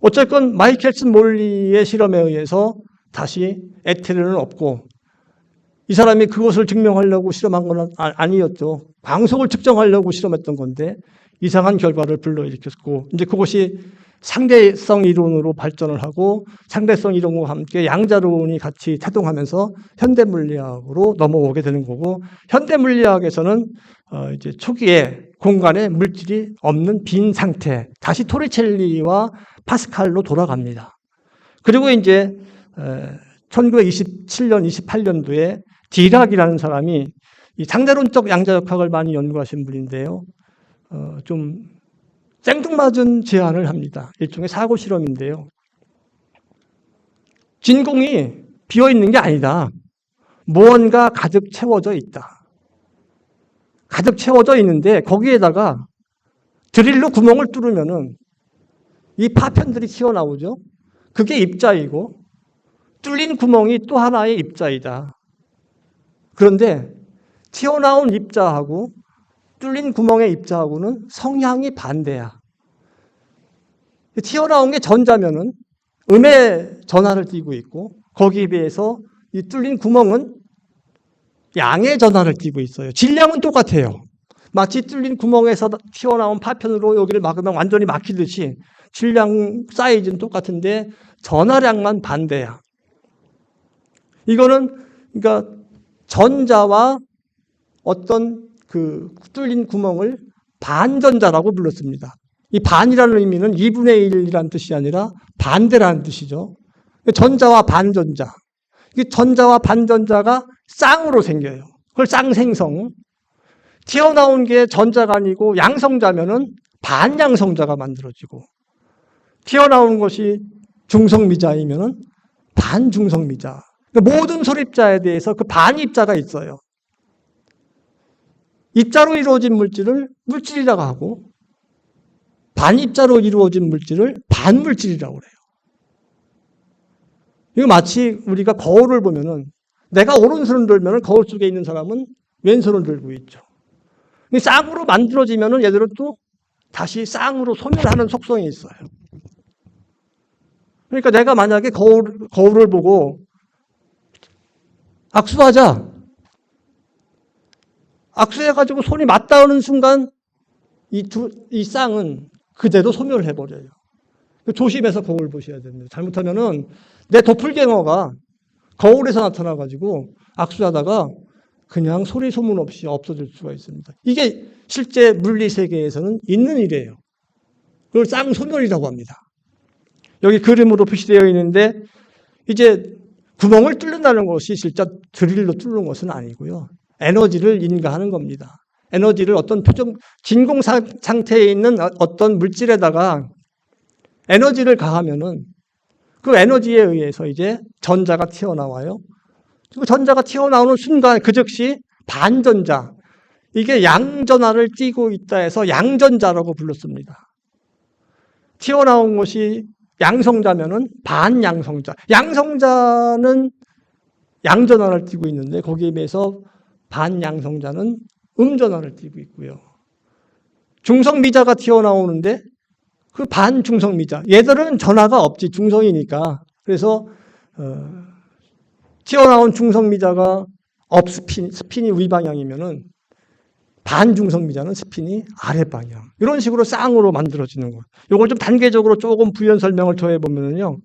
어쨌건 마이켈슨 몰리의 실험에 의해서 다시 에테르는 없고, 이 사람이 그것을 증명하려고 실험한 건 아니었죠. 광속을 측정하려고 실험했던 건데 이상한 결과를 불러일으켰고, 이제 그것이 상대성 이론으로 발전을 하고, 상대성 이론과 함께 양자론이 같이 태동하면서 현대 물리학으로 넘어오게 되는 거고, 현대 물리학에서는 이제 초기에 공간에 물질이 없는 빈 상태, 다시 토리첼리와 파스칼로 돌아갑니다. 그리고 이제 1927년, 28년도에 디락이라는 사람이 이 상대론적 양자역학을 많이 연구하신 분인데요. 좀 생뚱맞은 제안을 합니다. 일종의 사고 실험인데요. 진공이 비어 있는 게 아니다. 무언가 가득 채워져 있다. 가득 채워져 있는데 거기에다가 드릴로 구멍을 뚫으면은 이 파편들이 튀어나오죠. 그게 입자이고 뚫린 구멍이 또 하나의 입자이다. 그런데 튀어나온 입자하고 뚫린 구멍의 입자하고는 성향이 반대야. 튀어나온 게 전자면은 음의 전하를 띠고 있고, 거기에 비해서 이 뚫린 구멍은 양의 전하를 띠고 있어요. 질량은 똑같아요. 마치 뚫린 구멍에서 튀어나온 파편으로 여기를 막으면 완전히 막히듯이 질량 사이즈는 똑같은데 전하량만 반대야. 이거는 그러니까 전자와 어떤 그 뚫린 구멍을 반전자라고 불렀습니다. 이 반이라는 의미는 2분의 1이라는 뜻이 아니라 반대라는 뜻이죠. 전자와 반전자. 이 전자와 반전자가 쌍으로 생겨요. 그걸 쌍생성. 튀어나온 게 전자가 아니고 양성자면은 반양성자가 만들어지고, 튀어나온 것이 중성미자이면은 반중성미자. 모든 소립자에 대해서 그 반입자가 있어요. 입자로 이루어진 물질을 물질이라고 하고, 반입자로 이루어진 물질을 반물질이라고 그래요. 이거 마치 우리가 거울을 보면은 내가 오른손을 들면은 거울 속에 있는 사람은 왼손을 들고 있죠. 쌍으로 만들어지면은 얘들은 또 다시 쌍으로 소멸하는 속성이 있어요. 그러니까 내가 만약에 거울을 보고 악수하자. 악수해가지고 손이 맞닿는 순간 이 쌍은 그대로 소멸해버려요. 조심해서 거울 보셔야 됩니다. 잘못하면은 내 도플갱어가 거울에서 나타나가지고 악수하다가 그냥 소리 소문 없이 없어질 수가 있습니다. 이게 실제 물리 세계에서는 있는 일이에요. 그걸 쌍소멸이라고 합니다. 여기 그림으로 표시되어 있는데 이제 구멍을 뚫는다는 것이 실제 드릴로 뚫는 것은 아니고요. 에너지를 인가하는 겁니다. 에너지를 어떤 표정, 진공 상태에 있는 어떤 물질에다가 에너지를 가하면은 그 에너지에 의해서 이제 전자가 튀어나와요. 그 전자가 튀어나오는 순간 그 즉시 반전자, 이게 양전하를 띠고 있다 해서 양전자라고 불렀습니다. 튀어나온 것이 양성자면은 반양성자. 양성자는 양전하를 띠고 있는데 거기에 비해서 반양성자는 음전하를 띠고 있고요. 중성미자가 튀어나오는데 그 반중성미자. 얘들은 전하가 없지, 중성이니까. 그래서 튀어나온 중성미자가 스핀이 위방향이면은 반중성미자는 스핀이 아랫방향. 이런 식으로 쌍으로 만들어지는 거예요. 이걸 좀 단계적으로 조금 부연 설명을 더해보면요.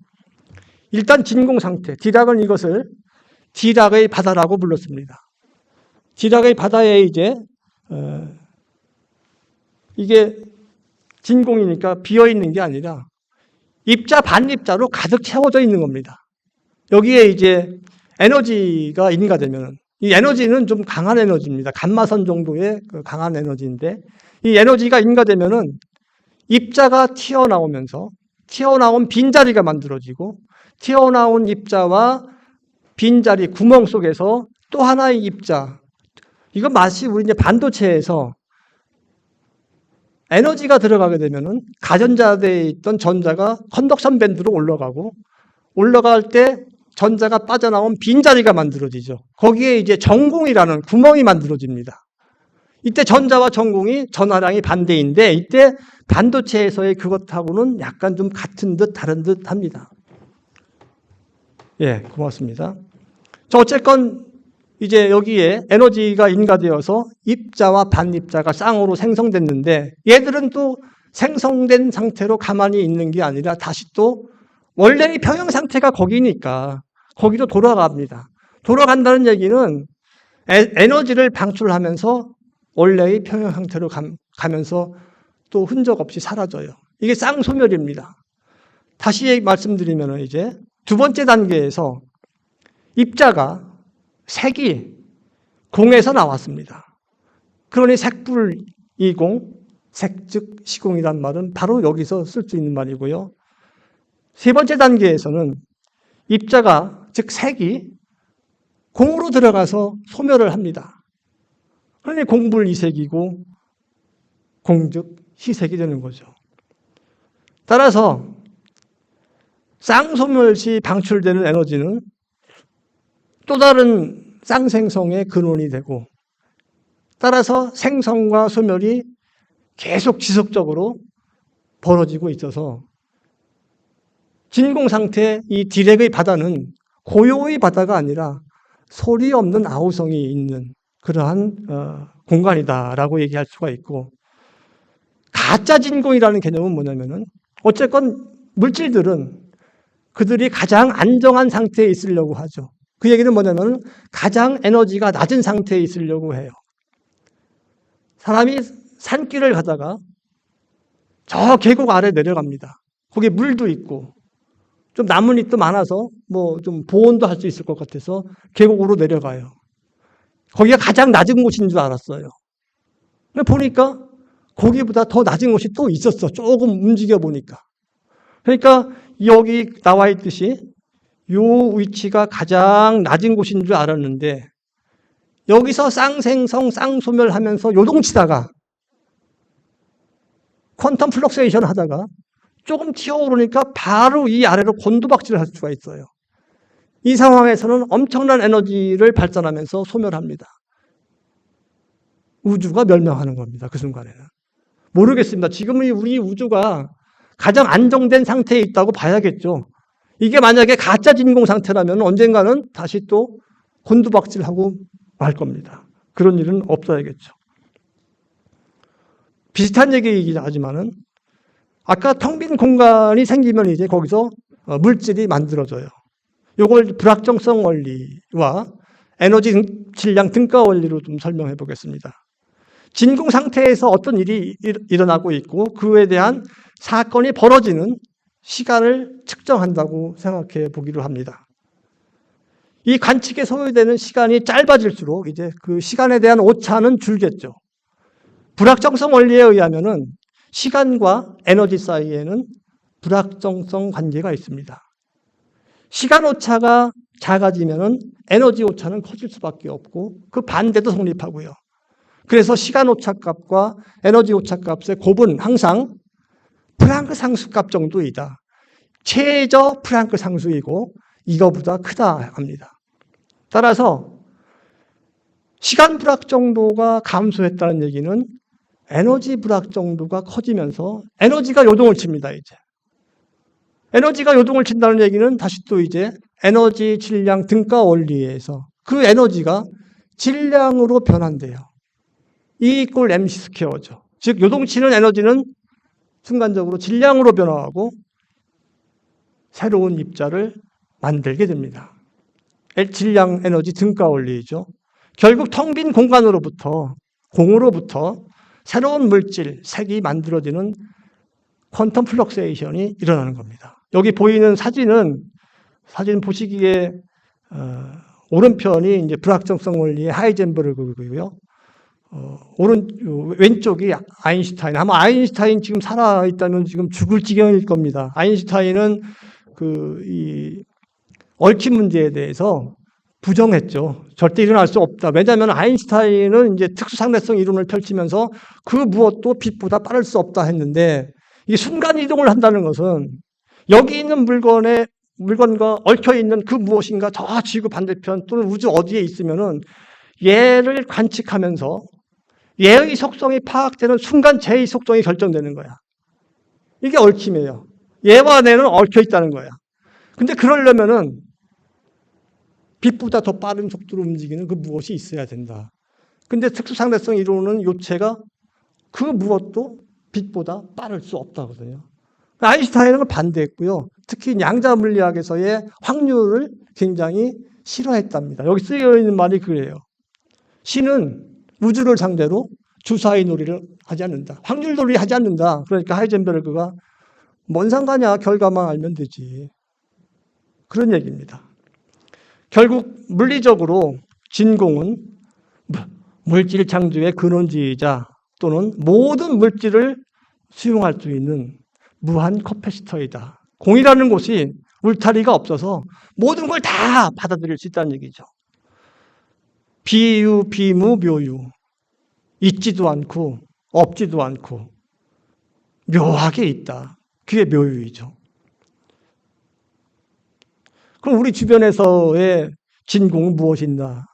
일단 진공 상태. 디락은 이것을 디락의 바다라고 불렀습니다. 디락의 바다에 이제, 이게 진공이니까 비어있는 게 아니라 입자, 반입자로 가득 채워져 있는 겁니다. 여기에 이제 에너지가 인가되면은 이 에너지는 좀 강한 에너지입니다. 감마선 정도의 그 강한 에너지인데 이 에너지가 인가되면은 입자가 튀어나오면서 튀어나온 빈자리가 만들어지고 튀어나온 입자와 빈자리 구멍 속에서 또 하나의 입자. 이거 마치 우리 이제 반도체에서 에너지가 들어가게 되면은 가전자대에 있던 전자가 컨덕션 밴드로 올라가고 올라갈 때 전자가 빠져나온 빈자리가 만들어지죠. 거기에 이제 전공이라는 구멍이 만들어집니다. 이때 전자와 전공이 전하량이 반대인데 이때 반도체에서의 그것하고는 약간 좀 같은 듯 다른 듯 합니다. 예, 고맙습니다. 어쨌건 이제 여기에 에너지가 인가되어서 입자와 반입자가 쌍으로 생성됐는데 얘들은 또 생성된 상태로 가만히 있는 게 아니라 다시 또 원래의 평형 상태가 거기니까 거기로 돌아갑니다. 돌아간다는 얘기는 에너지를 방출하면서 원래의 평형 상태로 가면서 또 흔적 없이 사라져요. 이게 쌍소멸입니다. 다시 말씀드리면 이제 두 번째 단계에서 입자가 색이 공에서 나왔습니다. 그러니 색불이공, 색즉 시공이란 말은 바로 여기서 쓸 수 있는 말이고요. 세 번째 단계에서는 입자가, 즉 색이 공으로 들어가서 소멸을 합니다. 그러니 공불이색이고 공즉 희색이 되는 거죠. 따라서 쌍소멸 시 방출되는 에너지는 또 다른 쌍생성의 근원이 되고 따라서 생성과 소멸이 계속 지속적으로 벌어지고 있어서 진공 상태 이 디렉의 바다는 고요의 바다가 아니라 소리 없는 아우성이 있는 그러한 공간이다라고 얘기할 수가 있고 가짜 진공이라는 개념은 뭐냐면은 어쨌건 물질들은 그들이 가장 안정한 상태에 있으려고 하죠. 그 얘기는 뭐냐면 가장 에너지가 낮은 상태에 있으려고 해요. 사람이 산길을 가다가 저 계곡 아래 내려갑니다. 거기 물도 있고 좀 나뭇잎도 많아서 뭐 좀 보온도 할 수 있을 것 같아서 계곡으로 내려가요. 거기가 가장 낮은 곳인 줄 알았어요. 근데 보니까 거기보다 더 낮은 곳이 또 있었어. 조금 움직여 보니까. 그러니까 여기 나와 있듯이 요 위치가 가장 낮은 곳인 줄 알았는데 여기서 쌍생성, 쌍소멸하면서 요동치다가 퀀텀 플럭세이션 하다가 조금 튀어오르니까 바로 이 아래로 곤두박질을 할 수가 있어요. 이 상황에서는 엄청난 에너지를 발산하면서 소멸합니다. 우주가 멸망하는 겁니다. 그 순간에는. 모르겠습니다. 지금의 우리 우주가 가장 안정된 상태에 있다고 봐야겠죠. 이게 만약에 가짜 진공 상태라면 언젠가는 다시 또 곤두박질하고 말 겁니다. 그런 일은 없어야겠죠. 비슷한 얘기이긴 하지만은 아까 텅 빈 공간이 생기면 이제 거기서 물질이 만들어져요. 이걸 불확정성 원리와 에너지 질량 등가 원리로 좀 설명해 보겠습니다. 진공 상태에서 어떤 일이 일어나고 있고 그에 대한 사건이 벌어지는 시간을 측정한다고 생각해 보기로 합니다. 이 관측에 소요되는 시간이 짧아질수록 이제 그 시간에 대한 오차는 줄겠죠. 불확정성 원리에 의하면은 시간과 에너지 사이에는 불확정성 관계가 있습니다. 시간 오차가 작아지면은 에너지 오차는 커질 수밖에 없고 그 반대도 성립하고요. 그래서 시간 오차 값과 에너지 오차 값의 곱은 항상 프랑크 상수값 정도이다. 최저 프랑크 상수이고 이거보다 크다 합니다. 따라서 시간 불확정도가 감소했다는 얘기는 에너지 불확정도가 커지면서 에너지가 요동을 칩니다. 이제 에너지가 요동을 친다는 얘기는 다시 또 이제 에너지 질량 등가 원리에서 그 에너지가 질량으로 변한대요. E = mc 스퀘어죠. 즉 요동치는 에너지는 순간적으로 질량으로 변화하고 새로운 입자를 만들게 됩니다. 질량 에너지 등가 원리죠. 결국 텅 빈 공간으로부터 공으로부터 새로운 물질, 색이 만들어지는 퀀텀 플럭세이션이 일어나는 겁니다. 여기 보이는 사진 보시기에 오른편이 이제 불확정성 원리의 하이젠버그고요. 왼쪽이 아인슈타인. 아마 아인슈타인 지금 살아 있다면 지금 죽을 지경일 겁니다. 아인슈타인은 이 얽힌 문제에 대해서 부정했죠. 절대 일어날 수 없다. 왜냐하면 아인슈타인은 이제 특수상대성 이론을 펼치면서 그 무엇도 빛보다 빠를 수 없다 했는데 이 순간 이동을 한다는 것은 여기 있는 물건과 얽혀 있는 그 무엇인가 저 지구 반대편 또는 우주 어디에 있으면은 얘를 관측하면서 얘의 속성이 파악되는 순간 쟤의 속성이 결정되는 거야. 이게 얽힘이에요. 얘와 내는 얽혀 있다는 거야. 근데 그러려면은 빛보다 더 빠른 속도로 움직이는 그 무엇이 있어야 된다. 근데 특수상대성 이론은 요체가 그 무엇도 빛보다 빠를 수 없다거든요. 아인슈타인은 그걸 반대했고요. 특히 양자 물리학에서의 확률을 굉장히 싫어했답니다. 여기 쓰여 있는 말이 그래요. 신은 우주를 상대로 주사위 놀이를 하지 않는다. 확률 놀이 하지 않는다. 그러니까 하이젠베르그가 뭔 상관이야. 결과만 알면 되지. 그런 얘기입니다. 결국 물리적으로 진공은 물질 창조의 근원지이자 또는 모든 물질을 수용할 수 있는 무한 커패시터이다. 공이라는 곳이 울타리가 없어서 모든 걸 다 받아들일 수 있다는 얘기죠. 비유, 비무, 묘유. 있지도 않고 없지도 않고 묘하게 있다. 그게 묘유이죠. 그럼 우리 주변에서의 진공은 무엇인가?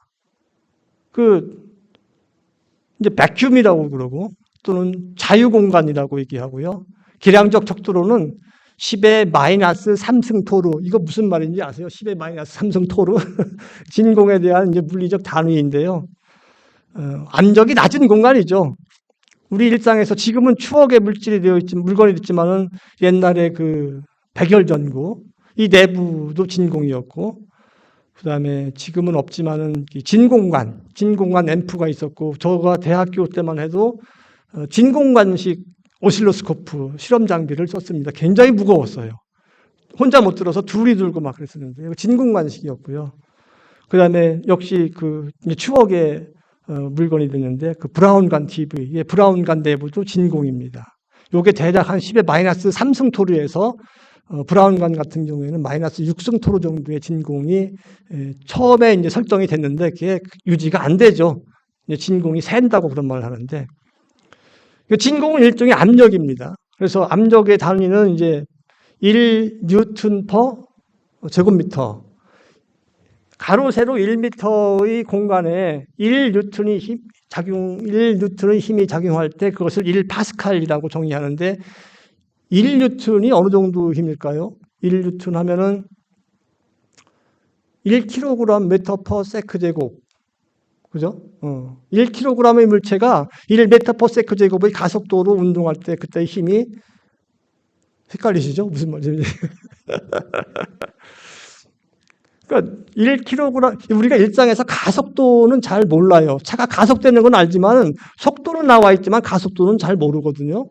이제 백큐움이라고 그러고 또는 자유공간이라고 얘기하고요. 계량적 척도로는 10의 마이너스 3승토루. 이거 무슨 말인지 아세요? 10의 마이너스 3승토루. 진공에 대한 이제 물리적 단위인데요. 암적이 낮은 공간이죠. 우리 일상에서 지금은 추억의 물질이 되어 있지, 물건이 있지만은 옛날에 그 백열전구, 이 내부도 진공이었고, 그 다음에 지금은 없지만은 진공관 앰프가 있었고, 저가 대학교 때만 해도 진공관식 오실로스코프 실험 장비를 썼습니다. 굉장히 무거웠어요. 혼자 못 들어서 둘이 들고 막 그랬었는데, 진공관식이었고요. 그 다음에 역시 추억의 물건이 됐는데, 그 브라운관 TV, 브라운관 내부도 진공입니다. 요게 대략 한 10의 마이너스 3승토루에서 브라운관 같은 경우에는 마이너스 6승토루 정도의 진공이 처음에 이제 설정이 됐는데 그게 유지가 안 되죠. 진공이 샌다고 그런 말을 하는데, 진공은 일종의 압력입니다. 그래서 압력의 단위는 이제 1뉴턴 퍼 제곱미터. 가로 세로 1m의 공간에 1뉴턴의 힘이 작용할 때 그것을 1파스칼이라고 정의하는데, 1뉴턴이 어느 정도 힘일까요? 1뉴턴 하면은 1kg 메터 퍼 세크 제곱. 그죠? 1kg의 물체가 1m per s 제곱의 가속도로 운동할 때 그때의 힘이 헷갈리시죠? 무슨 말인지. 그러니까 1kg, 우리가 일상에서 가속도는 잘 몰라요. 차가 가속되는 건 알지만 속도는 나와 있지만 가속도는 잘 모르거든요.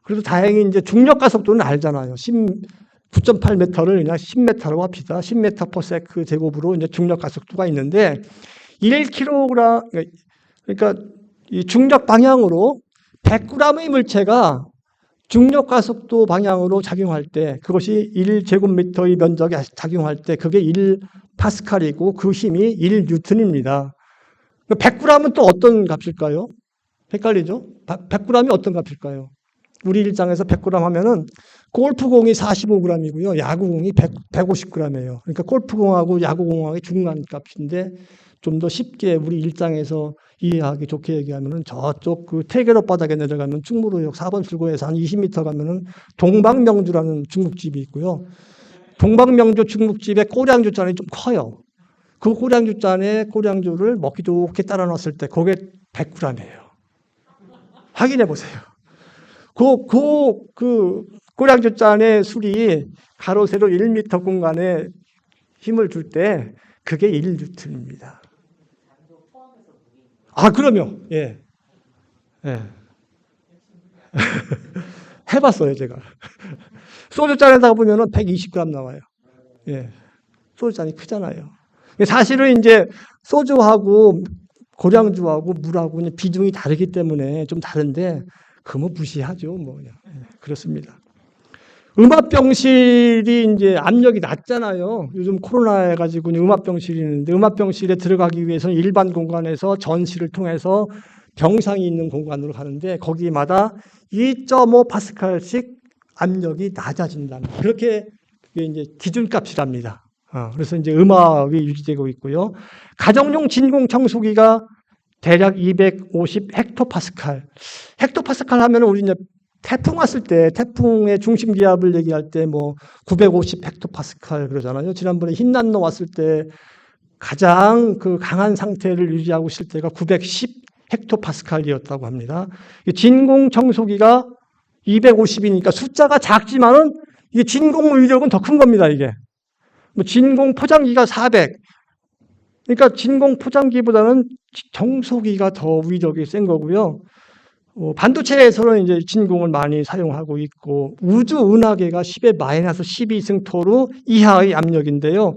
그래도 다행히 이제 중력 가속도는 알잖아요. 9.8m를 그냥 10m로 합시다. 10m/s 제곱으로 이제 중력 가속도가 있는데 1kg, 그러니까 이 중력 방향으로 100g의 물체가 중력 가속도 방향으로 작용할 때, 그것이 1제곱미터의 면적에 작용할 때 그게 1파스칼이고 그 힘이 1뉴턴입니다. 100g은 또 어떤 값일까요? 헷갈리죠? 100g이 어떤 값일까요? 우리 일상에서 100g 하면은 골프공이 45g이고요. 야구공이 150g이에요. 그러니까 골프공하고 야구공하고의 중간 값인데 좀 더 쉽게 우리 일상에서 이해하기 좋게 얘기하면은 저쪽 그 태계로 바닥에 내려가면 충무로역 4번 출구에서 한 20m 가면은 동방명주라는 중국집이 있고요. 동방명주 중국집의 꼬량주 잔이 좀 커요. 그 꼬량주 잔에 꼬량주를 먹기 좋게 따라 놨을 때 그게 100g이에요. 확인해 보세요. 그 꼬량주 잔의 술이 가로 세로 1m 공간에 힘을 줄 때 그게 1뉴턴입니다. 아, 그럼요. 예. 예. 해봤어요, 제가. 소주잔에다가 보면은 120g 나와요. 예. 소주잔이 크잖아요. 사실은 이제 소주하고 고량주하고 물하고 비중이 다르기 때문에 좀 다른데, 그거 무시하죠, 뭐. 예. 그렇습니다. 음압병실이 이제 압력이 낮잖아요. 요즘 코로나 해가지고 음압병실이 있는데, 음압병실에 들어가기 위해서는 일반 공간에서 전시를 통해서 병상이 있는 공간으로 가는데, 거기마다 2.5파스칼씩 압력이 낮아진다. 그렇게 그게 이제 기준값이랍니다. 그래서 이제 음압이 유지되고 있고요. 가정용 진공 청소기가 대략 250 헥토파스칼. 헥토파스칼 하면 우리 이제 태풍 왔을 때, 태풍의 중심 기압을 얘기할 때 뭐 950 헥토파스칼 그러잖아요. 지난번에 흰난로 왔을 때 가장 그 강한 상태를 유지하고 있을 때가 910 헥토파스칼이었다고 합니다. 진공 청소기가 250이니까 숫자가 작지만은 이게 진공 위력은 더 큰 겁니다, 이게. 뭐 진공 포장기가 400. 그러니까 진공 포장기보다는 청소기가 더 위력이 센 거고요. 반도체에서는 이제 진공을 많이 사용하고 있고, 우주 은하계가 10의 마이너스 12승토로 이하의 압력인데요.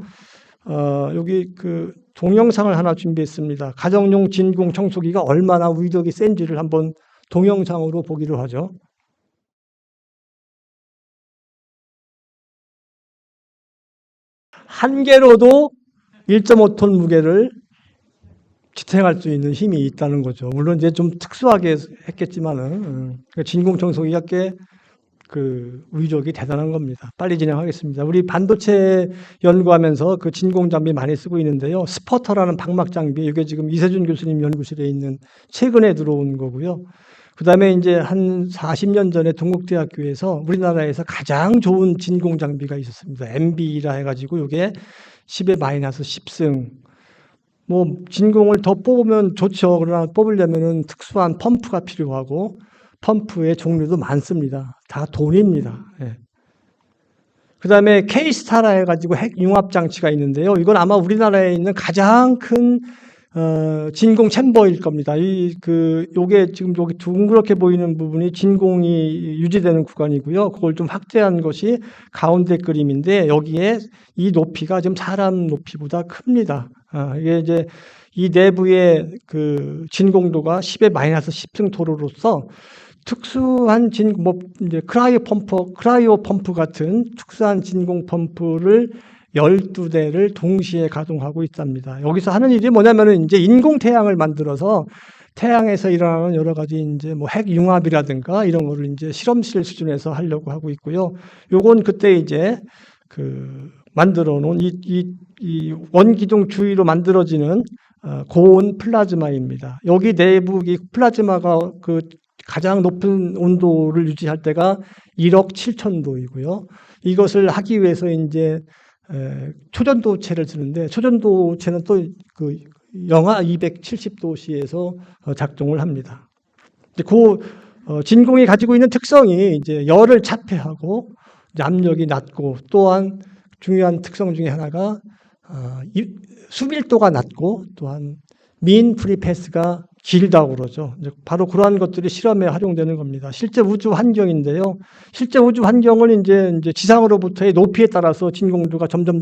여기 그 동영상을 하나 준비했습니다. 가정용 진공 청소기가 얼마나 위력이 센지를 한번 동영상으로 보기로 하죠. 한 개로도 1.5톤 무게를 지탱할 수 있는 힘이 있다는 거죠. 물론 이제 좀 특수하게 했겠지만은 진공 청소기가 꽤 그 위력이 대단한 겁니다. 빨리 진행하겠습니다. 우리 반도체 연구하면서 그 진공 장비 많이 쓰고 있는데요. 스퍼터라는 방막 장비, 이게 지금 이세준 교수님 연구실에 있는 최근에 들어온 거고요. 그 다음에 이제 한 40년 전에 동국대학교에서 우리나라에서 가장 좋은 진공 장비가 있었습니다. MB라 해가지고 이게 10의 마이너스 10승. 뭐 진공을 더 뽑으면 좋죠. 그러나 뽑으려면은 특수한 펌프가 필요하고 펌프의 종류도 많습니다. 다 돈입니다. 예. 그 다음에 K스타라 해가지고 핵 융합 장치가 있는데요. 이건 아마 우리나라에 있는 가장 큰 진공 챔버일 겁니다. 요게 지금 여기 둥그렇게 보이는 부분이 진공이 유지되는 구간이고요. 그걸 좀 확대한 것이 가운데 그림인데, 여기에 이 높이가 지금 사람 높이보다 큽니다. 이게 이제 이 내부의 그 진공도가 10의 마이너스 10승 도로로서 특수한 이제 크라이오 펌프 같은 특수한 진공 펌프를 12대를 동시에 가동하고 있답니다. 여기서 하는 일이 뭐냐면은 이제 인공 태양을 만들어서 태양에서 일어나는 여러 가지 이제 뭐 핵융합이라든가 이런 거를 이제 실험실 수준에서 하려고 하고 있고요. 요건 그때 이제 그 만들어 놓은 이 원기둥 주위로 만들어지는 고온 플라즈마입니다. 여기 내부 이 플라즈마가 그 가장 높은 온도를 유지할 때가 1억 7천도이고요. 이것을 하기 위해서 이제 초전도체를 쓰는데, 초전도체는 또 그 영하 270도씨에서 작동을 합니다. 진공이 가지고 있는 특성이 이제 열을 차폐하고 압력이 낮고 또한 중요한 특성 중에 하나가 수밀도가 낮고 또한 민 프리패스가 길다고 그러죠. 바로 그러한 것들이 실험에 활용되는 겁니다. 실제 우주 환경인데요. 실제 우주 환경은 이제 지상으로부터의 높이에 따라서 진공도가 점점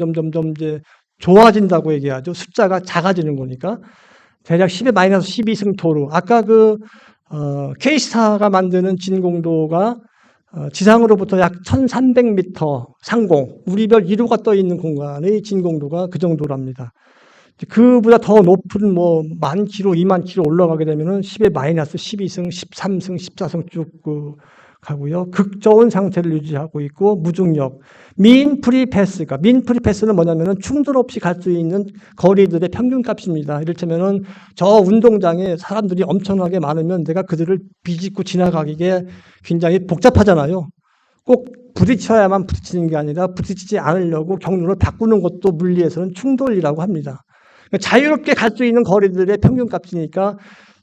이제 좋아진다고 얘기하죠. 숫자가 작아지는 거니까. 대략 10의 마이너스 12승토로. 아까 K스타가 만드는 진공도가 지상으로부터 약 1300m 상공, 우리별 1호가 떠 있는 공간의 진공도가 그 정도랍니다. 그보다 더 높은 10,000km, 20,000km 올라가게 되면은 10의 마이너스 12승, 13승, 14승 쭉 가고요. 극저온 상태를 유지하고 있고 무중력. 민 프리패스는 뭐냐면은 충돌 없이 갈 수 있는 거리들의 평균값입니다. 이를테면은 저 운동장에 사람들이 엄청나게 많으면 내가 그들을 비집고 지나가기에 굉장히 복잡하잖아요. 꼭 부딪혀야만 부딪히는 게 아니라 부딪히지 않으려고 경로를 바꾸는 것도 물리에서는 충돌이라고 합니다. 자유롭게 갈 수 있는 거리들의 평균값이니까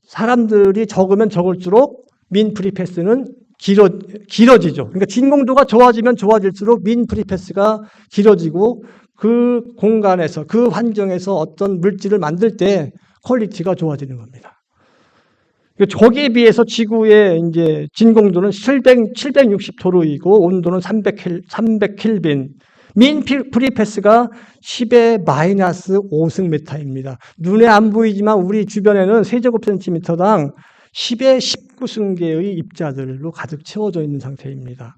사람들이 적으면 적을수록 민 프리패스는 길어지죠. 그러니까 진공도가 좋아지면 좋아질수록 민 프리패스가 길어지고 그 공간에서 그 환경에서 어떤 물질을 만들 때 퀄리티가 좋아지는 겁니다. 거기에 비해서 지구의 이제 진공도는 760도루이고 온도는 300켈빈. 민 프리패스가 10의 마이너스 5승메타입니다. 눈에 안 보이지만 우리 주변에는 세제곱센티미터당 10의 19승계의 입자들로 가득 채워져 있는 상태입니다.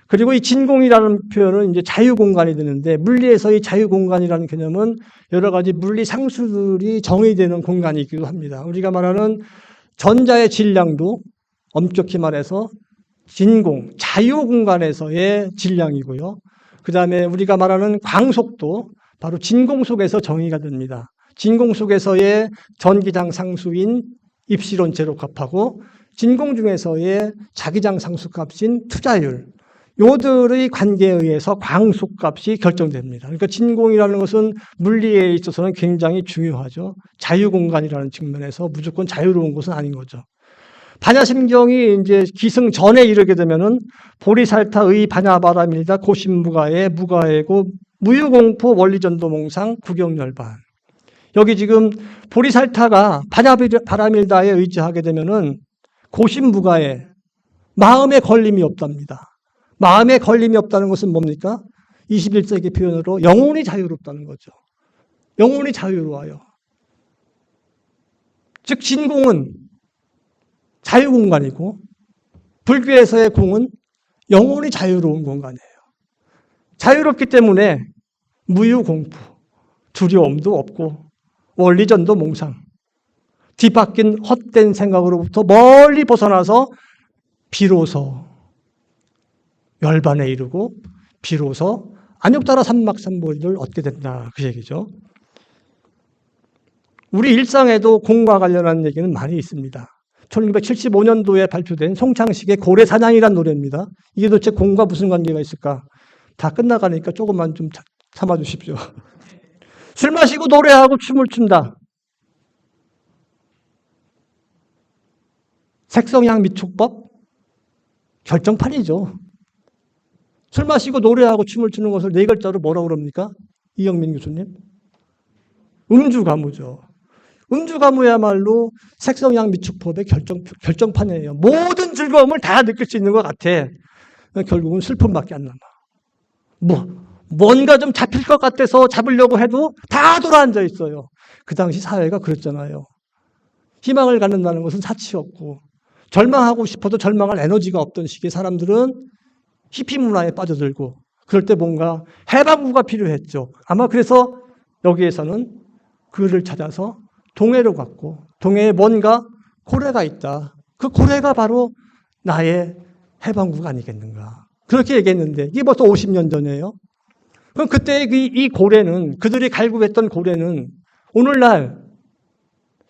그리고 이 진공이라는 표현은 이제 자유공간이 되는데 물리에서의 자유공간이라는 개념은 여러 가지 물리 상수들이 정의되는 공간이기도 합니다. 우리가 말하는 전자의 질량도 엄격히 말해서 자유공간에서의 질량이고요. 그 다음에 우리가 말하는 광속도 바로 진공 속에서 정의가 됩니다. 진공 속에서의 전기장 상수인 입시론 제로값하고 진공 중에서의 자기장 상수값인 투자율, 요들의 관계에 의해서 광속값이 결정됩니다. 그러니까 진공이라는 것은 물리에 있어서는 굉장히 중요하죠. 자유공간이라는 측면에서 무조건 자유로운 것은 아닌 거죠. 반야심경이 이제 기승 전에 이르게 되면은 보리살타의 반야바라밀다 고심무가에 무가에고 무유공포 원리전도몽상 구경열반. 여기 지금 보리살타가 반야바라밀다에 의지하게 되면은 고심무가에 마음에 걸림이 없답니다. 마음에 걸림이 없다는 것은 뭡니까? 21세기 표현으로 영혼이 자유롭다는 거죠. 영혼이 자유로워요. 즉 진공은 자유공간이고 불교에서의 공은 영혼이 자유로운 공간이에요. 자유롭기 때문에 무유공포, 두려움도 없고 원리전도 몽상, 뒤바뀐 헛된 생각으로부터 멀리 벗어나서 비로소 열반에 이르고 비로소 안욕따라 삼막삼보리를 얻게 된다. 그 얘기죠. 우리 일상에도 공과 관련한 얘기는 많이 있습니다. 1975년도에 발표된 송창식의 고래사냥이라는 노래입니다. 이게 도대체 공과 무슨 관계가 있을까? 다 끝나가니까 조금만 좀 참아 주십시오. 술 마시고 노래하고 춤을 춘다. 색성향 미축법? 결정판이죠. 술 마시고 노래하고 춤을 추는 것을 네 글자로 뭐라고 그럽니까? 이영민 교수님? 음주가무죠. 음주가무야말로 색성향 미축법의 결정판이에요. 모든 즐거움을 다 느낄 수 있는 것 같아. 결국은 슬픔밖에 안 남아. 뭔가 좀 잡힐 것 같아서 잡으려고 해도 다 돌아앉아 있어요. 그 당시 사회가 그랬잖아요. 희망을 갖는다는 것은 사치였고 절망하고 싶어도 절망할 에너지가 없던 시기에 사람들은 히피 문화에 빠져들고 그럴 때 뭔가 해방구가 필요했죠. 아마 그래서 여기에서는 그를 찾아서 동해로 갔고 동해에 뭔가 고래가 있다. 그 고래가 바로 나의 해방구가 아니겠는가. 그렇게 얘기했는데 이게 벌써 50년 전이에요. 그럼 그때 이 고래는 그들이 갈구했던 고래는 오늘날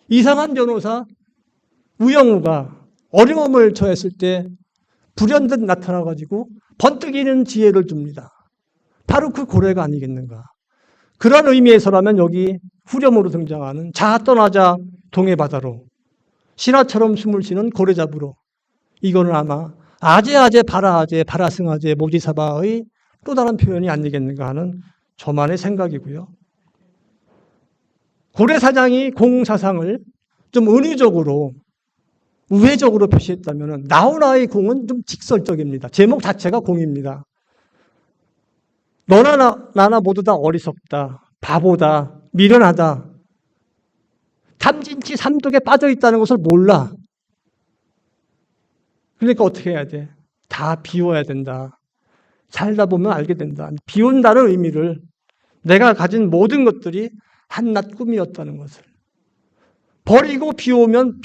이상한 변호사 우영우가 어려움을 처했을 때 불현듯 나타나가지고 번뜩이는 지혜를 줍니다. 바로 그 고래가 아니겠는가. 그런 의미에서라면 여기 후렴으로 등장하는 자 떠나자 동해바다로 신화처럼 숨을 쉬는 고래 잡으러 이거는 아마 아제아제 바라아제 바라승아제 모지사바의 또 다른 표현이 아니겠는가 하는 저만의 생각이고요. 고려사장이 공사상을 좀 은유적으로 우회적으로 표시했다면 나훈아의 공은 좀 직설적입니다. 제목 자체가 공입니다. 너나 나나 모두 다 어리석다, 바보다, 미련하다, 탐진치 삼독에 빠져 있다는 것을 몰라. 그러니까 어떻게 해야 돼? 다 비워야 된다. 살다 보면 알게 된다. 비운다는 의미를 내가 가진 모든 것들이 한낱 꿈이었다는 것을. 버리고 비우면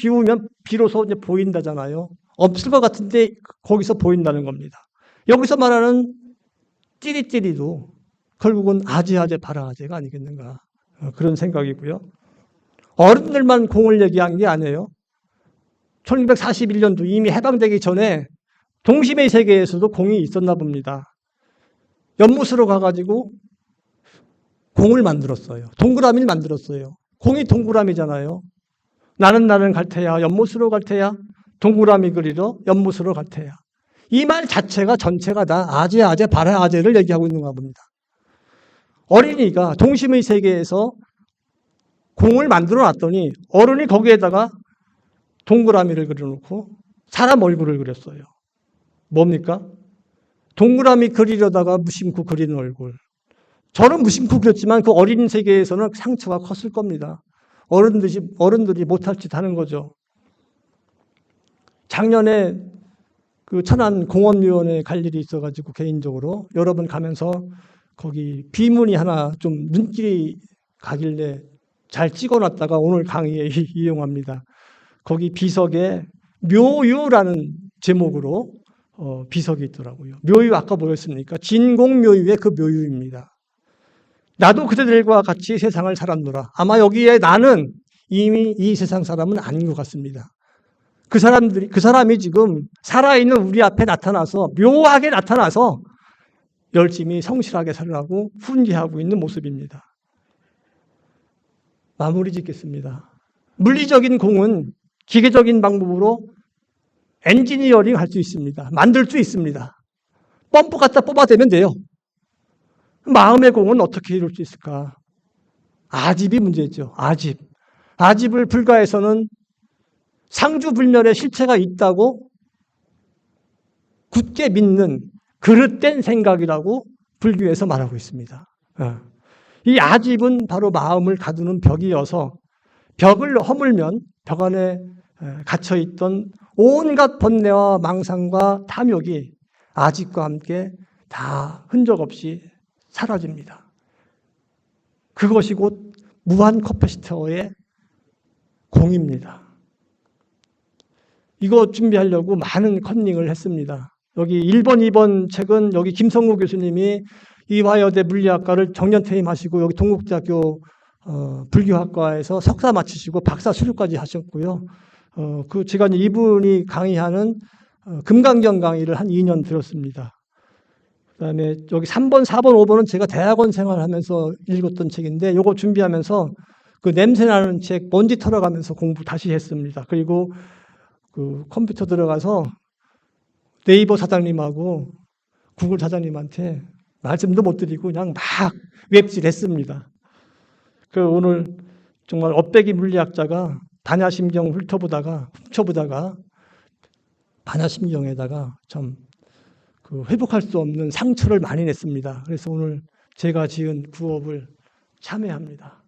비로소 이제 보인다잖아요. 없을 것 같은데 거기서 보인다는 겁니다. 여기서 말하는 찌리찌리도 결국은 아재아재 바라아재가 아니겠는가. 그런 생각이고요. 어른들만 공을 얘기한 게 아니에요. 1941년도 이미 해방되기 전에 동심의 세계에서도 공이 있었나 봅니다. 연못으로 가가지고 공을 만들었어요. 동그라미를 만들었어요. 공이 동그라미잖아요. 나는 갈 테야. 연못으로 갈 테야. 동그라미 그리러 연못으로 갈 테야. 이 말 자체가 전체가 다 아재 바라아재를 얘기하고 있는가 봅니다. 어린이가 동심의 세계에서 공을 만들어 놨더니 어른이 거기에다가 동그라미를 그려놓고 사람 얼굴을 그렸어요. 뭡니까? 동그라미 그리려다가 무심코 그리는 얼굴. 저는 무심코 그렸지만 그 어린 세계에서는 상처가 컸을 겁니다. 어른들이 못할 짓 하는 거죠. 작년에 그 천안 공원위원회에 갈 일이 있어가지고 개인적으로 여러 번 가면서 거기 비문이 하나 좀 눈길이 가길래 잘 찍어놨다가 오늘 강의에 이용합니다. 거기 비석에 묘유라는 제목으로 비석이 있더라고요. 묘유 아까 뭐였습니까? 진공묘유의 그 묘유입니다. 나도 그대들과 같이 세상을 살았노라. 아마 여기에 나는 이미 이 세상 사람은 아닌 것 같습니다. 그 사람이 지금 살아있는 우리 앞에 나타나서 묘하게 나타나서 열심히 성실하게 살라고 훈계하고 있는 모습입니다. 마무리 짓겠습니다. 물리적인 공은 기계적인 방법으로 엔지니어링 할 수 있습니다. 만들 수 있습니다. 펌프 갖다 뽑아대면 돼요. 마음의 공은 어떻게 이룰 수 있을까? 아집이 문제죠. 아집을 불가에서는 상주불멸의 실체가 있다고 굳게 믿는 그릇된 생각이라고 불교에서 말하고 있습니다. 이 아집은 바로 마음을 가두는 벽이어서 벽을 허물면 벽 안에 갇혀있던 온갖 번뇌와 망상과 탐욕이 아집과 함께 다 흔적 없이 사라집니다. 그것이 곧 무한 커패시터의 공입니다. 이거 준비하려고 많은 컨닝을 했습니다. 여기 1번, 2번 책은 여기 김성구 교수님이 이화여대 물리학과를 정년퇴임하시고 여기 동국대학교 불교학과에서 석사 마치시고 박사 수료까지 하셨고요. 제가 이분이 강의하는 금강경 강의를 한 2년 들었습니다. 그다음에 여기 3번, 4번, 5번은 제가 대학원 생활하면서 읽었던 책인데 이거 준비하면서 그 냄새나는 책 먼지 털어가면서 공부 다시 했습니다. 그리고 그 컴퓨터 들어가서 네이버 사장님하고 구글 사장님한테 말씀도 못 드리고 그냥 막 웹질했습니다. 그 오늘 정말 업배기 물리학자가 반야심경 훑어보다가 반야심경에다가 참 그 회복할 수 없는 상처를 많이 냈습니다. 그래서 오늘 제가 지은 구업을 참회합니다.